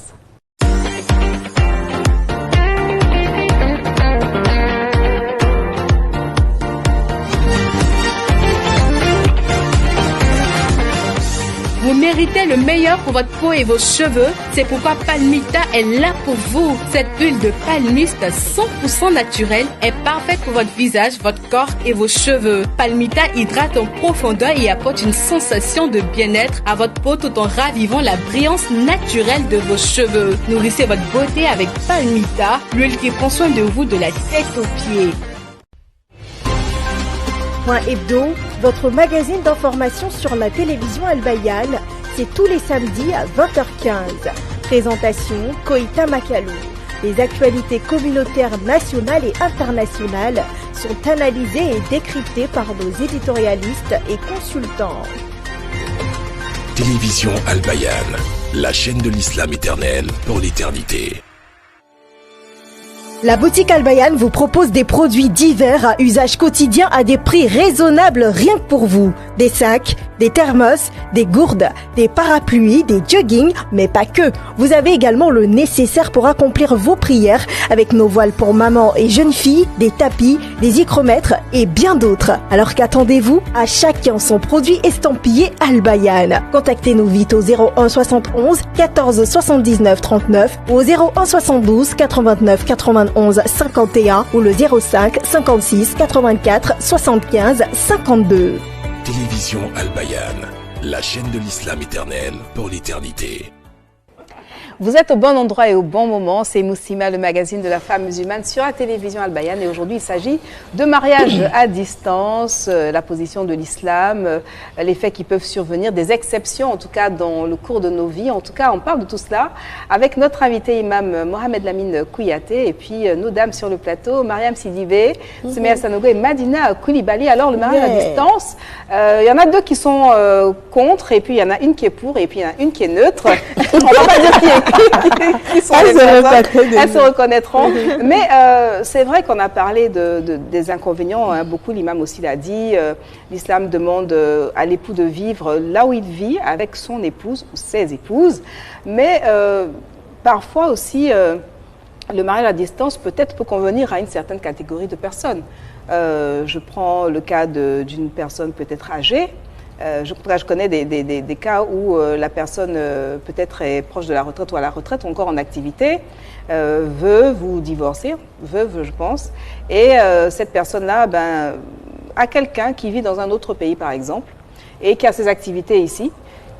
Vous méritez le meilleur pour votre peau et vos cheveux. C'est pourquoi Palmita est là pour vous. Cette huile de palmiste 100% naturelle est parfaite pour votre visage, votre corps et vos cheveux. Palmita hydrate en profondeur et apporte une sensation de bien-être à votre peau tout en ravivant la brillance naturelle de vos cheveux. Nourrissez votre beauté avec Palmita, l'huile qui prend soin de vous de la tête aux pieds. Point Hebdo, votre magazine d'information sur la télévision Al-Bayan, c'est tous les samedis à 20h15. Présentation Koïta Makalou. Les actualités communautaires nationales et internationales sont analysées et décryptées par nos éditorialistes et consultants. Télévision Al-Bayan, la chaîne de l'islam éternel pour l'éternité. La boutique Al-Bayan vous propose des produits divers à usage quotidien à des prix raisonnables rien que pour vous. Des sacs, des thermos, des gourdes, des parapluies, des joggings, mais pas que. Vous avez également le nécessaire pour accomplir vos prières avec nos voiles pour maman et jeunes filles, des tapis, des hygromètres et bien d'autres. Alors qu'attendez-vous? À chacun son produit estampillé Al-Bayan. Contactez-nous vite au 01 71 14 79 39 ou au 01 72 89 91 51 ou le 05 56 84 75 52. Télévision Al-Bayan, la chaîne de l'islam éternel pour l'éternité. Vous êtes au bon endroit et au bon moment. C'est Mouslima, le magazine de la femme musulmane sur la télévision Al-Bayan. Et aujourd'hui, il s'agit de mariage à distance, la position de l'islam, les faits qui peuvent survenir, des exceptions, en tout cas dans le cours de nos vies. En tout cas, on parle de tout cela avec notre invité imam Mohamed Lamine Kouyaté et puis nos dames sur le plateau, Mariam Sidibé, Semea Sanogo et Madina Koulibaly. Alors, le mariage à distance, il y en a deux qui sont contre et puis il y en a une qui est pour et puis il y en a une qui est neutre. On va pas dire qui est elles se reconnaîtront. Mais c'est vrai qu'on a parlé des inconvénients, hein. Beaucoup, l'imam aussi l'a dit. L'islam demande à l'époux de vivre là où il vit avec son épouse ou ses épouses. Mais parfois aussi, le mariage à distance peut-être peut convenir à une certaine catégorie de personnes. Je prends le cas d'une personne peut-être âgée. Je connais des cas où la personne peut-être est proche de la retraite ou à la retraite ou encore en activité, veut vous divorcer, veuve je pense, et cette personne-là a quelqu'un qui vit dans un autre pays par exemple et qui a ses activités ici.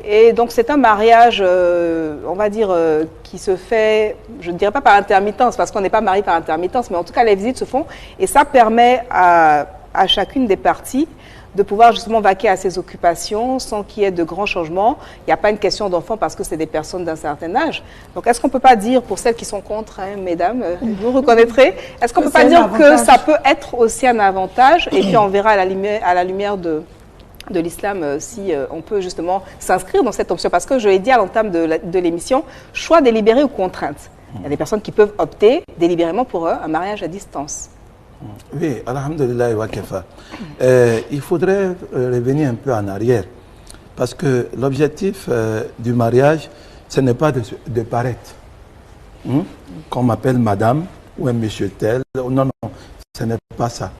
Et donc c'est un mariage, on va dire, qui se fait, je ne dirais pas par intermittence parce qu'on n'est pas marié par intermittence, mais en tout cas les visites se font et ça permet à chacune des parties de pouvoir justement vaquer à ses occupations sans qu'il y ait de grands changements. Il n'y a pas une question d'enfant parce que c'est des personnes d'un certain âge. Donc est-ce qu'on ne peut pas dire, pour celles qui sont contre, hein, mesdames, vous reconnaîtrez, est-ce qu'on ne peut pas dire que ça peut être aussi un avantage et puis on verra à la lumière de l'islam si on peut justement s'inscrire dans cette option? Parce que je l'ai dit à l'entame de l'émission, choix délibéré ou contrainte. Il y a des personnes qui peuvent opter délibérément pour un mariage à distance. Oui, alhamdulillah wa kafa. Il faudrait revenir un peu en arrière parce que l'objectif du mariage, ce n'est pas de paraître. Qu'on m'appelle madame ou un monsieur tel. Non, non, ce n'est pas ça.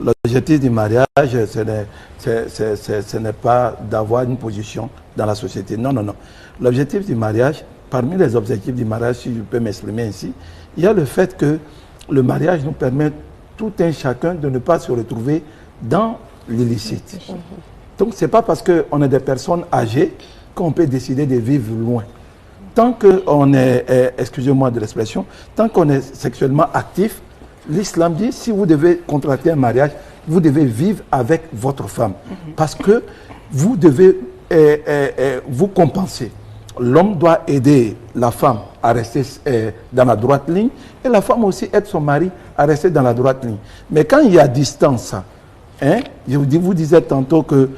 L'objectif du mariage, ce n'est pas d'avoir une position dans la société. Non, non, non. L'objectif du mariage, parmi les objectifs du mariage, si je peux m'exprimer ainsi, il y a le fait que le mariage nous permet tout un chacun de ne pas se retrouver dans l'illicite. Donc, ce n'est pas parce qu'on est des personnes âgées qu'on peut décider de vivre loin. Tant qu'on est, excusez-moi de l'expression, tant qu'on est sexuellement actif, l'islam dit, si vous devez contracter un mariage, vous devez vivre avec votre femme. Parce que vous devez vous compenser. L'homme doit aider la femme à rester dans la droite ligne et la femme aussi aide son mari à rester dans la droite ligne. Mais quand il y a distance, hein, vous disiez tantôt que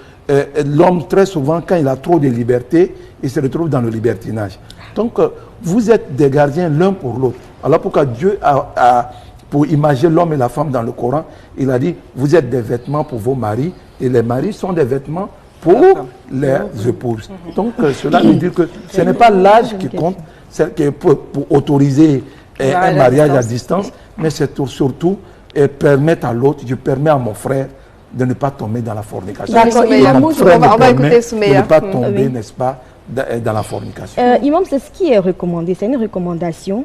l'homme, très souvent, quand il a trop de liberté, il se retrouve dans le libertinage. Donc, vous êtes des gardiens l'un pour l'autre. Alors pourquoi Dieu pour imaginer l'homme et la femme dans le Coran, il a dit, vous êtes des vêtements pour vos maris, et les maris sont des vêtements pour leurs épouses. Donc, cela veut dire que ce n'est pas l'âge qui compte, c'est pour autoriser un mariage à distance, mais c'est surtout permettre à l'autre, je permets à mon frère de ne pas tomber dans la fornication. D'accord, on va écouter Soumeya. De ne pas tomber, n'est-ce pas, dans la fornication. Imam, c'est ce qui est recommandé, c'est une recommandation,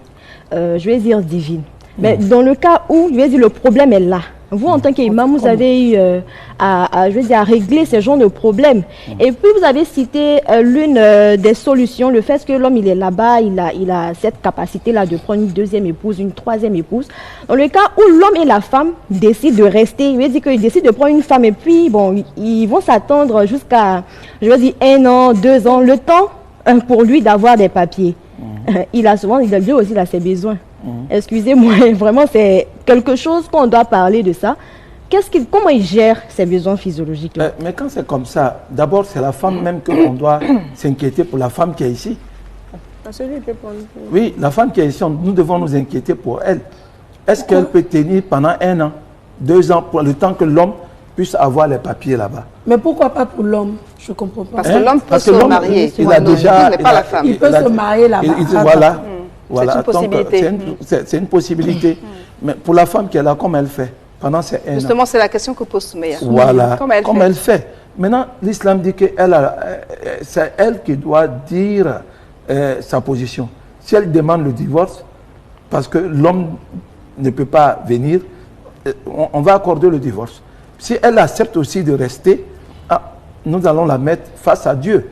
je vais dire divine. Mais dans le cas où, je vais dire, le problème est là. Vous, en tant qu'imam, vous avez eu à régler ce genre de problème. Et puis, vous avez cité l'une des solutions, le fait que l'homme, il est là-bas, il a cette capacité-là de prendre une deuxième épouse, une troisième épouse. Dans le cas où l'homme et la femme décident de rester, je veux dire qu'ils décident de prendre une femme et puis, bon, ils vont s'attendre jusqu'à, je veux dire, 1 an, 2 ans, le temps pour lui d'avoir des papiers. Il a souvent, lui aussi, il a ses besoins. Excusez-moi, vraiment, c'est quelque chose qu'on doit parler de ça. Comment il gère ses besoins physiologiques là? Mais quand c'est comme ça, d'abord, c'est la femme même qu'on doit s'inquiéter pour la femme qui est ici. Oui, la femme qui est ici, nous devons nous inquiéter pour elle. Est-ce qu'elle peut tenir pendant 1 an, 2 ans, pour le temps que l'homme puisse avoir les papiers là-bas? Mais pourquoi pas pour l'homme? Je ne comprends pas. Parce que l'homme peut se marier. Il a déjà... Il peut se marier là-bas. Voilà. Voilà. C'est une possibilité. C'est une possibilité. Mais pour la femme qui est là, comment elle fait pendant ces 1 an? Justement, c'est la question que pose Soumeya. Voilà. Comment elle fait? Maintenant, l'islam dit que c'est elle qui doit dire sa position. Si elle demande le divorce, parce que l'homme ne peut pas venir, on va accorder le divorce. Si elle accepte aussi de rester, nous allons la mettre face à Dieu.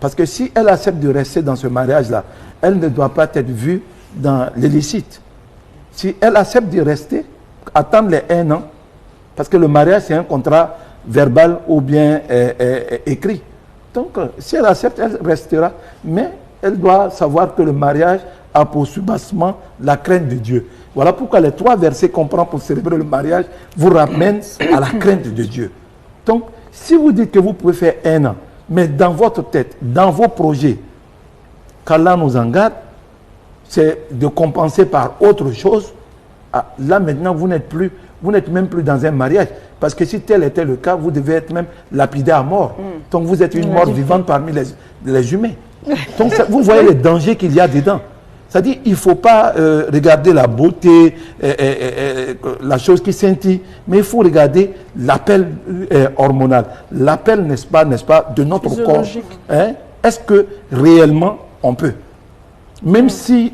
Parce que si elle accepte de rester dans ce mariage-là, elle ne doit pas être vue dans l'illicite. Si elle accepte de rester, attendre les 1 an, parce que le mariage c'est un contrat verbal ou bien écrit. Donc si elle accepte, elle restera, mais elle doit savoir que le mariage a pour soubassement la crainte de Dieu. Voilà pourquoi les 3 versets qu'on prend pour célébrer le mariage vous ramènent à la crainte de Dieu. Donc si vous dites que vous pouvez faire 1 an, mais dans votre tête, dans vos projets, qu'Allah nous en garde, c'est de compenser par autre chose. Là maintenant, vous n'êtes même plus dans un mariage. Parce que si tel était le cas, vous devez être même lapidé à mort. Donc vous êtes une mort vivante parmi les humains. Donc vous voyez les dangers qu'il y a dedans. C'est-à-dire qu'il ne faut pas regarder la beauté, la chose qui scintille, mais il faut regarder l'appel hormonal. L'appel, n'est-ce pas, de notre corps. Hein? Est-ce que réellement on peut? Même si,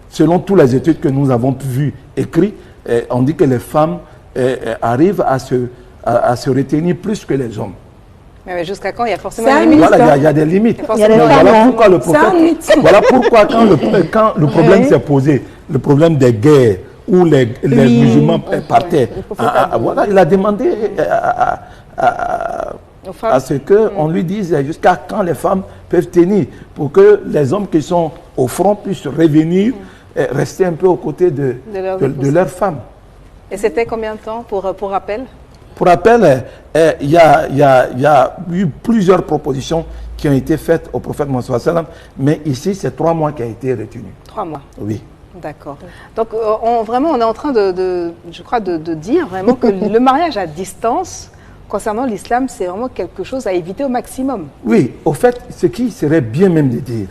selon toutes les études que nous avons vues écrites, on dit que les femmes arrivent à se retenir plus que les hommes. Mais jusqu'à quand il y a forcément des limites? Voilà, il y a des limites. Voilà pourquoi le prophète, voilà pourquoi quand le problème s'est posé, le problème des guerres, où les musulmans partaient, voilà, il a demandé à ce qu'on lui dise jusqu'à quand les femmes peuvent tenir, pour que les hommes qui sont au front puissent revenir, rester un peu aux côtés de leurs femmes. Et c'était combien de temps pour rappel? Pour rappel, il y a eu plusieurs propositions qui ont été faites au prophète Mohammed sallam, mais ici, c'est 3 mois qui a été retenu. 3 mois? Oui. D'accord. Donc, on est en train je crois, de dire vraiment que le mariage à distance, concernant l'islam, c'est vraiment quelque chose à éviter au maximum. Oui, au fait, ce qui serait bien même de dire,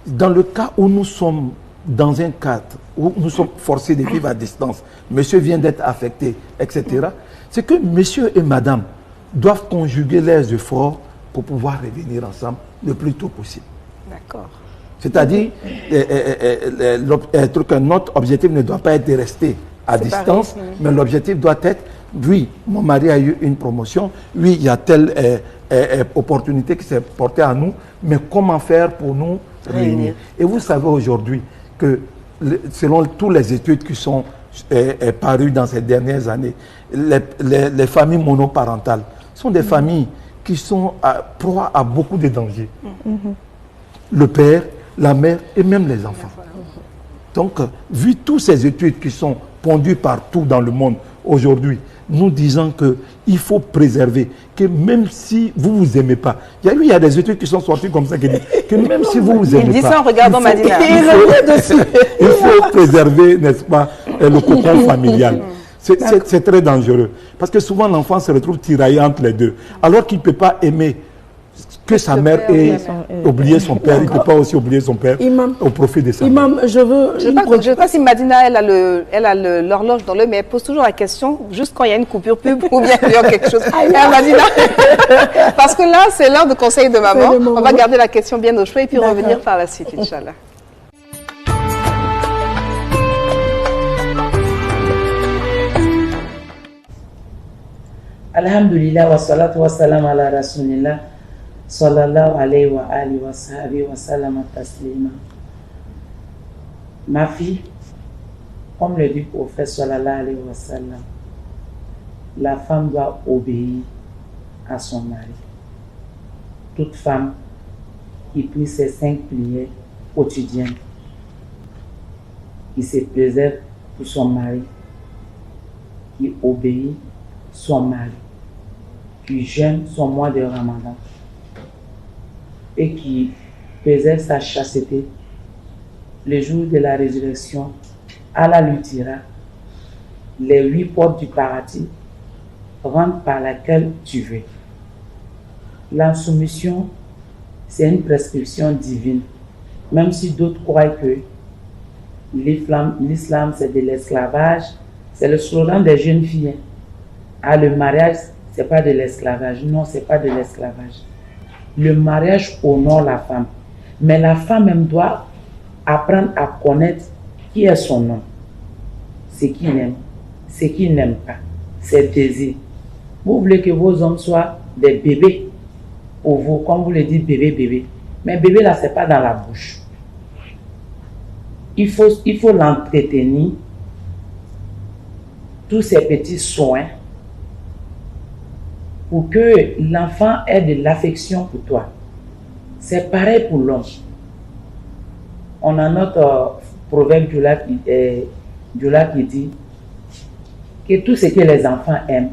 dans le cas où nous sommes dans un cadre où nous sommes forcés de vivre à distance, monsieur vient d'être affecté, etc., c'est que monsieur et madame doivent conjuguer leurs efforts pour pouvoir revenir ensemble le plus tôt possible. D'accord. C'est-à-dire, notre objectif ne doit pas être de rester à distance, mais l'objectif doit être, oui, mon mari a eu une promotion, oui, il y a telle opportunité qui s'est portée à nous, mais comment faire pour nous réunir? Et vous savez aujourd'hui que, selon toutes les études qui sont parues dans ces dernières années, les familles monoparentales sont des familles qui sont proies à beaucoup de dangers. Le père, la mère et même les enfants. Donc, vu toutes ces études qui sont pondues partout dans le monde aujourd'hui, nous disons qu'il faut préserver, que même si vous ne vous aimez pas, il y a des études qui sont sorties comme ça qui disent que même si vous ne vous aimez pas... Il dit ça en regardant Madina. Il faut préserver, n'est-ce pas, le cocon familial. C'est très dangereux. Parce que souvent, l'enfant se retrouve tiraillé entre les deux. Alors qu'il ne peut pas aimer que sa mère ait oublié son père, il ne peut pas aussi oublier son père au profit de sa mère. Imam, je ne sais pas si Madina, elle a l'horloge dans l'œil, mais elle pose toujours la question, juste quand il y a une coupure pub ou bien il y a quelque chose. Madina, parce que là, c'est l'heure de conseil de maman. On va garder la question bien au chaud et puis revenir par la suite, Inch'Allah. Alhamdulillah wa salatu wa salam ala rasulillah sallallahu alayhi wa alihi wa sahbihi wa sallam taslima. Ma fille, comme le dit le prophète sallallahu alayhi wa sallam, la femme doit obéir à son mari. Toute femme qui prie ses 5 prières quotidiennes, qui se préserve pour son mari, qui obéit son mari, qui jeûne son mois de Ramadan et qui préserve sa chasteté, le jour de la résurrection, Allah lui dira: les 8 portes du paradis, rentre par laquelle tu veux. La soumission, c'est une prescription divine, même si d'autres croient que l'islam c'est de l'esclavage, c'est le slogan des jeunes filles. Ah, le mariage, ce n'est pas de l'esclavage. Non, ce n'est pas de l'esclavage. Le mariage honore la femme. Mais la femme même doit apprendre à connaître qui est son homme. Ce qu'il aime, ce qu'il n'aime pas, ses désirs. Vous voulez que vos hommes soient des bébés pour vous, comme vous le dites, bébé. Mais bébé là, ce n'est pas dans la bouche. Il faut l'entretenir, tous ces petits soins, pour que l'enfant ait de l'affection pour toi. C'est pareil pour l'homme. On a notre proverbe Djoula qui dit que tout ce que les enfants aiment,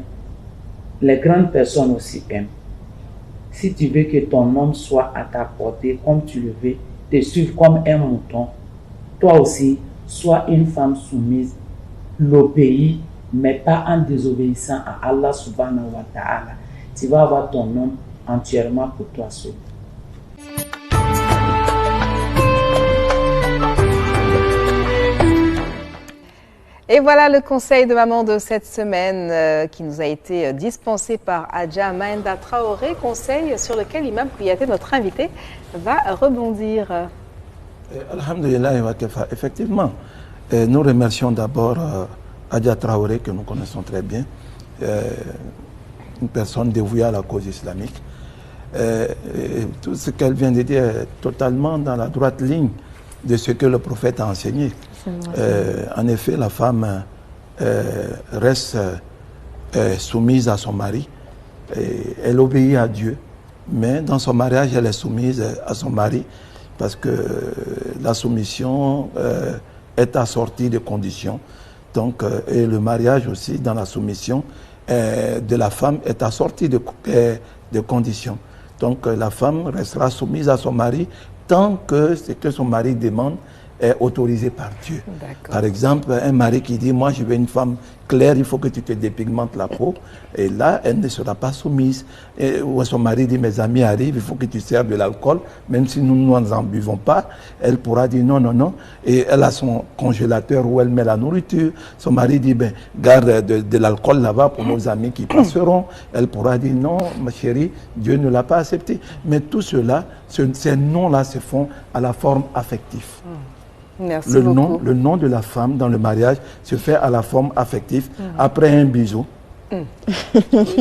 les grandes personnes aussi aiment. Si tu veux que ton homme soit à ta portée comme tu le veux, te suive comme un mouton, toi aussi, sois une femme soumise, l'obéis, mais pas en désobéissant à Allah subhanahu wa ta'ala. Tu vas avoir ton homme entièrement pour toi seul. Et voilà le conseil de maman de cette semaine qui nous a été dispensé par Adja Maenda Traoré, conseil sur lequel Imam Kouyaté, notre invité, va rebondir. Alhamdulillah, effectivement, nous remercions d'abord Adja Traoré, que nous connaissons très bien, une personne dévouée à la cause islamique. Tout ce qu'elle vient de dire est totalement dans la droite ligne de ce que le prophète a enseigné. En effet, la femme reste soumise à son mari, et elle obéit à Dieu, mais dans son mariage, elle est soumise à son mari parce que la soumission est assortie de conditions. Donc, et le mariage aussi, dans la soumission de la femme, est assorti de conditions. Donc, la femme restera soumise à son mari tant que ce que son mari demande est autorisé par Dieu. Par exemple, un mari qui dit « moi je veux une femme clair, il faut que tu te dépigmentes la peau. Et là, elle ne sera pas soumise. Et, ou son mari dit, mes amis arrivent, il faut que tu serves de l'alcool, même si nous n'en buvons pas. Elle pourra dire non, non, non. Et elle a son congélateur où elle met la nourriture. Son mari dit, ben, garde de l'alcool là-bas pour nos amis qui passeront. Elle pourra dire non, ma chérie, Dieu ne l'a pas accepté. Mais tout cela, ces noms-là se font à la forme affective. Merci beaucoup. Le nom de la femme dans le mariage se fait à la forme affective, après un bisou,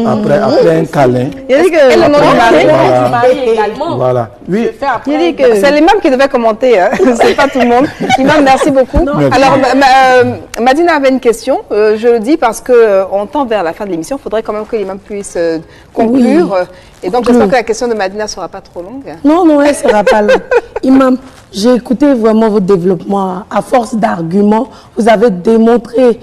après un câlin. Il dit que le nom Voilà. mari également. Voilà. Oui. il dit que c'est l'imam qui devait commenter, hein. C'est pas tout le monde. Imam, merci beaucoup. Alors, Madina avait une question. Je le dis parce que on tend vers la fin de l'émission. Il faudrait quand même que l'imam puisse conclure. Oui. Et donc, j'espère que la question de Madina ne sera pas trop longue. Non, non, elle ne sera pas longue. Imam, j'ai écouté vraiment votre développement. À force d'arguments, vous avez démontré,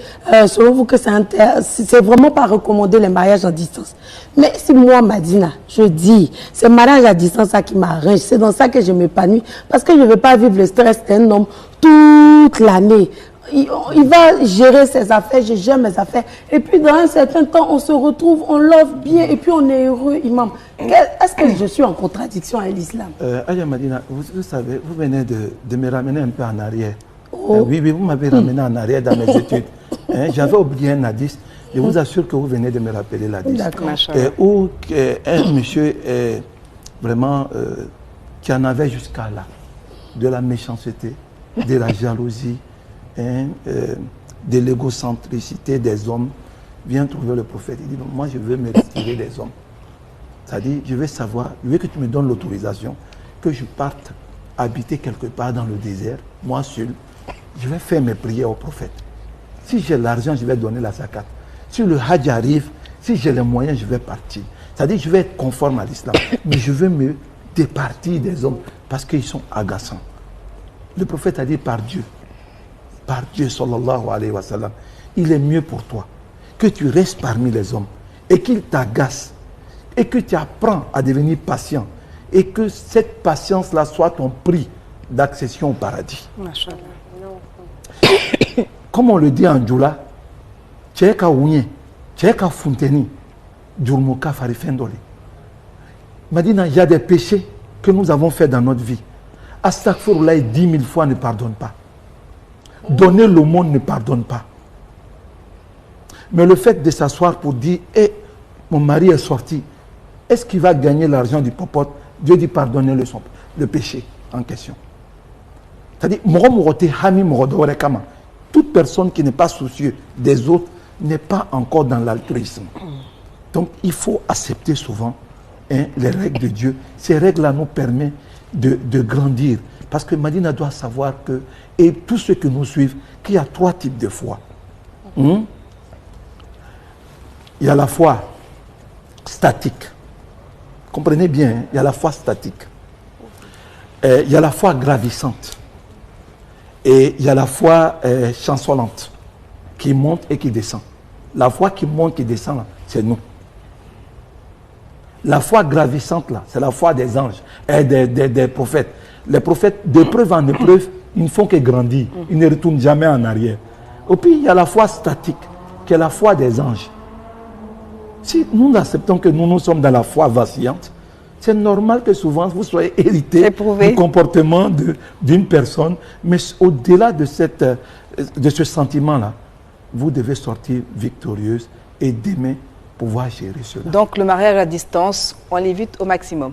selon vous, que c'est vraiment pas recommandé les mariages à distance. Mais si moi, Madina, je dis, c'est le mariage à distance ça qui m'arrange, c'est dans ça que je m'épanouis, parce que je ne veux pas vivre le stress d'un homme toute l'année. Il va gérer ses affaires, je gère mes affaires. Et puis, dans un certain temps, on se retrouve, on l'offre bien, et puis on est heureux, imam. Est-ce que je suis en contradiction avec l'islam? Aya Madina, vous savez, vous venez de me ramener un peu en arrière. Oui, vous m'avez ramené en arrière dans mes études. J'avais oublié un hadith. Je vous assure que vous venez de me rappeler l'hadith. Où un monsieur vraiment qui en avait jusqu'à là, de la méchanceté, de la jalousie, de l'égocentricité des hommes, vient trouver le prophète. Il dit, moi je veux me retirer des hommes. C'est-à-dire, je veux savoir, je veux que tu me donnes l'autorisation, que je parte habiter quelque part dans le désert, moi seul. Je vais faire mes prières au prophète. Si j'ai l'argent, je vais donner la zakat. Si le hajj arrive, si j'ai les moyens, je vais partir. C'est-à-dire, je vais être conforme à l'islam. Mais je veux me départir des hommes parce qu'ils sont agaçants. Le prophète a dit par Dieu, sallallahu alayhi wa sallam, il est mieux pour toi que tu restes parmi les hommes et qu'ils t'agacent et que tu apprends à devenir patient et que cette patience-là soit ton prix d'accession au paradis. Comme on le dit en Djoula, Tcheka Ounye, Tcheka Funteni, Djourmouka Farifendoli. Madina, il y a des péchés que nous avons faits dans notre vie. Astaghfirullah 10 000 fois ne pardonne pas. Donner l'aumône ne pardonne pas. Mais le fait de s'asseoir pour dire, mon mari est sorti, est-ce qu'il va gagner l'argent du popote? Dieu dit pardonner le péché en question. C'est-à-dire, toute personne qui n'est pas soucieuse des autres n'est pas encore dans l'altruisme. Donc, il faut accepter souvent les règles de Dieu. Ces règles-là nous permettent de grandir. Parce que Madina doit savoir que, et tous ceux qui nous suivent, qu'il y a 3 types de foi. Il y a la foi statique. Comprenez bien, il y a la foi statique. Il y a la foi gravissante. Et il y a la foi chancelante, qui monte et qui descend. La foi qui monte et qui descend, c'est nous. La foi gravissante, là, c'est la foi des anges et des prophètes. Les prophètes, d'épreuve en épreuve, ils ne font que grandir. Ils ne retournent jamais en arrière. Et puis, il y a la foi statique, qui est la foi des anges. Si nous acceptons que nous sommes dans la foi vacillante, c'est normal que souvent vous soyez hérité du comportement d'une personne, mais au-delà de ce sentiment-là, vous devez sortir victorieuse et d'aimer pouvoir gérer cela. Donc le mariage à distance, on l'évite au maximum.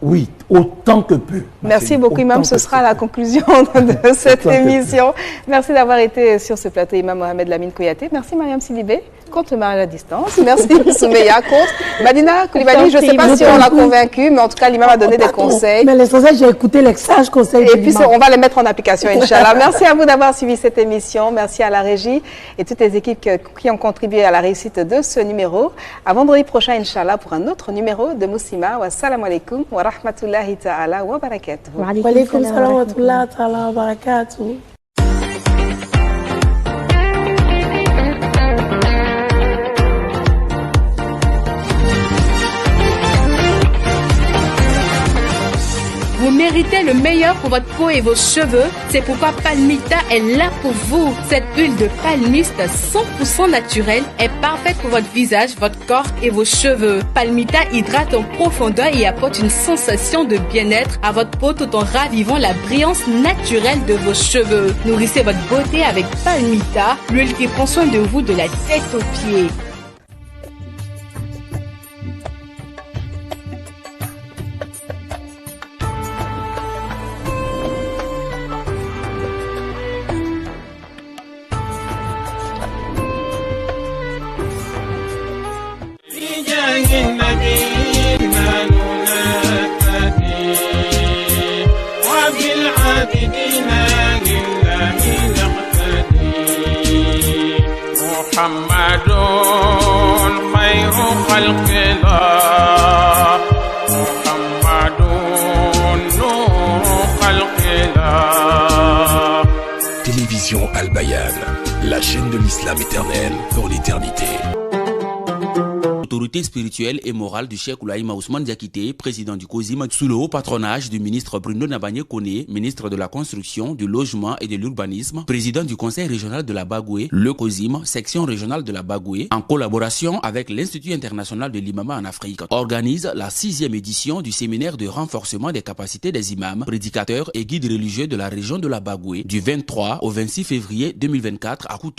Oui, autant que peu. Merci beaucoup, Imam. Ce sera la conclusion de cette émission. Merci d'avoir été sur ce plateau, Imam Mohamed Lamine Kouyaté. Merci, Mariam Sidibé, contre le mariage à distance. Merci, Soumeya, contre. Madina Koulibaly, je ne sais pas si on l'a convaincu, mais en tout cas, l'imam a donné des conseils. Mais l'essentiel, j'ai écouté les sages conseils. Et puis, on va les mettre en application, Inch'Allah. Merci à vous d'avoir suivi cette émission. Merci à la régie et toutes les équipes qui ont contribué à la réussite de ce numéro. À vendredi prochain, Inch'Allah, pour un autre numéro de Muslima. Wassalamu alaikum wa rahmatullahi ta'ala wa barakatuh. Wa alaikum salam wa rahmatullahi ta'ala wa barakatuh. Vous méritez le meilleur pour votre peau et vos cheveux. C'est pourquoi Palmita est là pour vous. Cette huile de palmiste 100% naturelle est parfaite pour votre visage, votre corps et vos cheveux. Palmita hydrate en profondeur et apporte une sensation de bien-être à votre peau tout en ravivant la brillance naturelle de vos cheveux. Nourrissez votre beauté avec Palmita, l'huile qui prend soin de vous de la tête aux pieds. محمد خير خلق الله محمد نور خلق الله. Télévision Al-Bayan, la chaîne de l'islam éternel pour l'éternité. Autorité spirituelle et morale du Cheikh Oulaïma Ousmane Diakité, président du COSIM, sous le haut patronage du ministre Bruno Nabanye-Koné, ministre de la Construction, du Logement et de l'Urbanisme, président du Conseil régional de la Bagoué, le COSIM, section régionale de la Bagoué, en collaboration avec l'Institut international de l'imama en Afrique, organise la 6e édition du séminaire de renforcement des capacités des imams, prédicateurs et guides religieux de la région de la Bagoué, du 23 au 26 février 2024 à Koutou.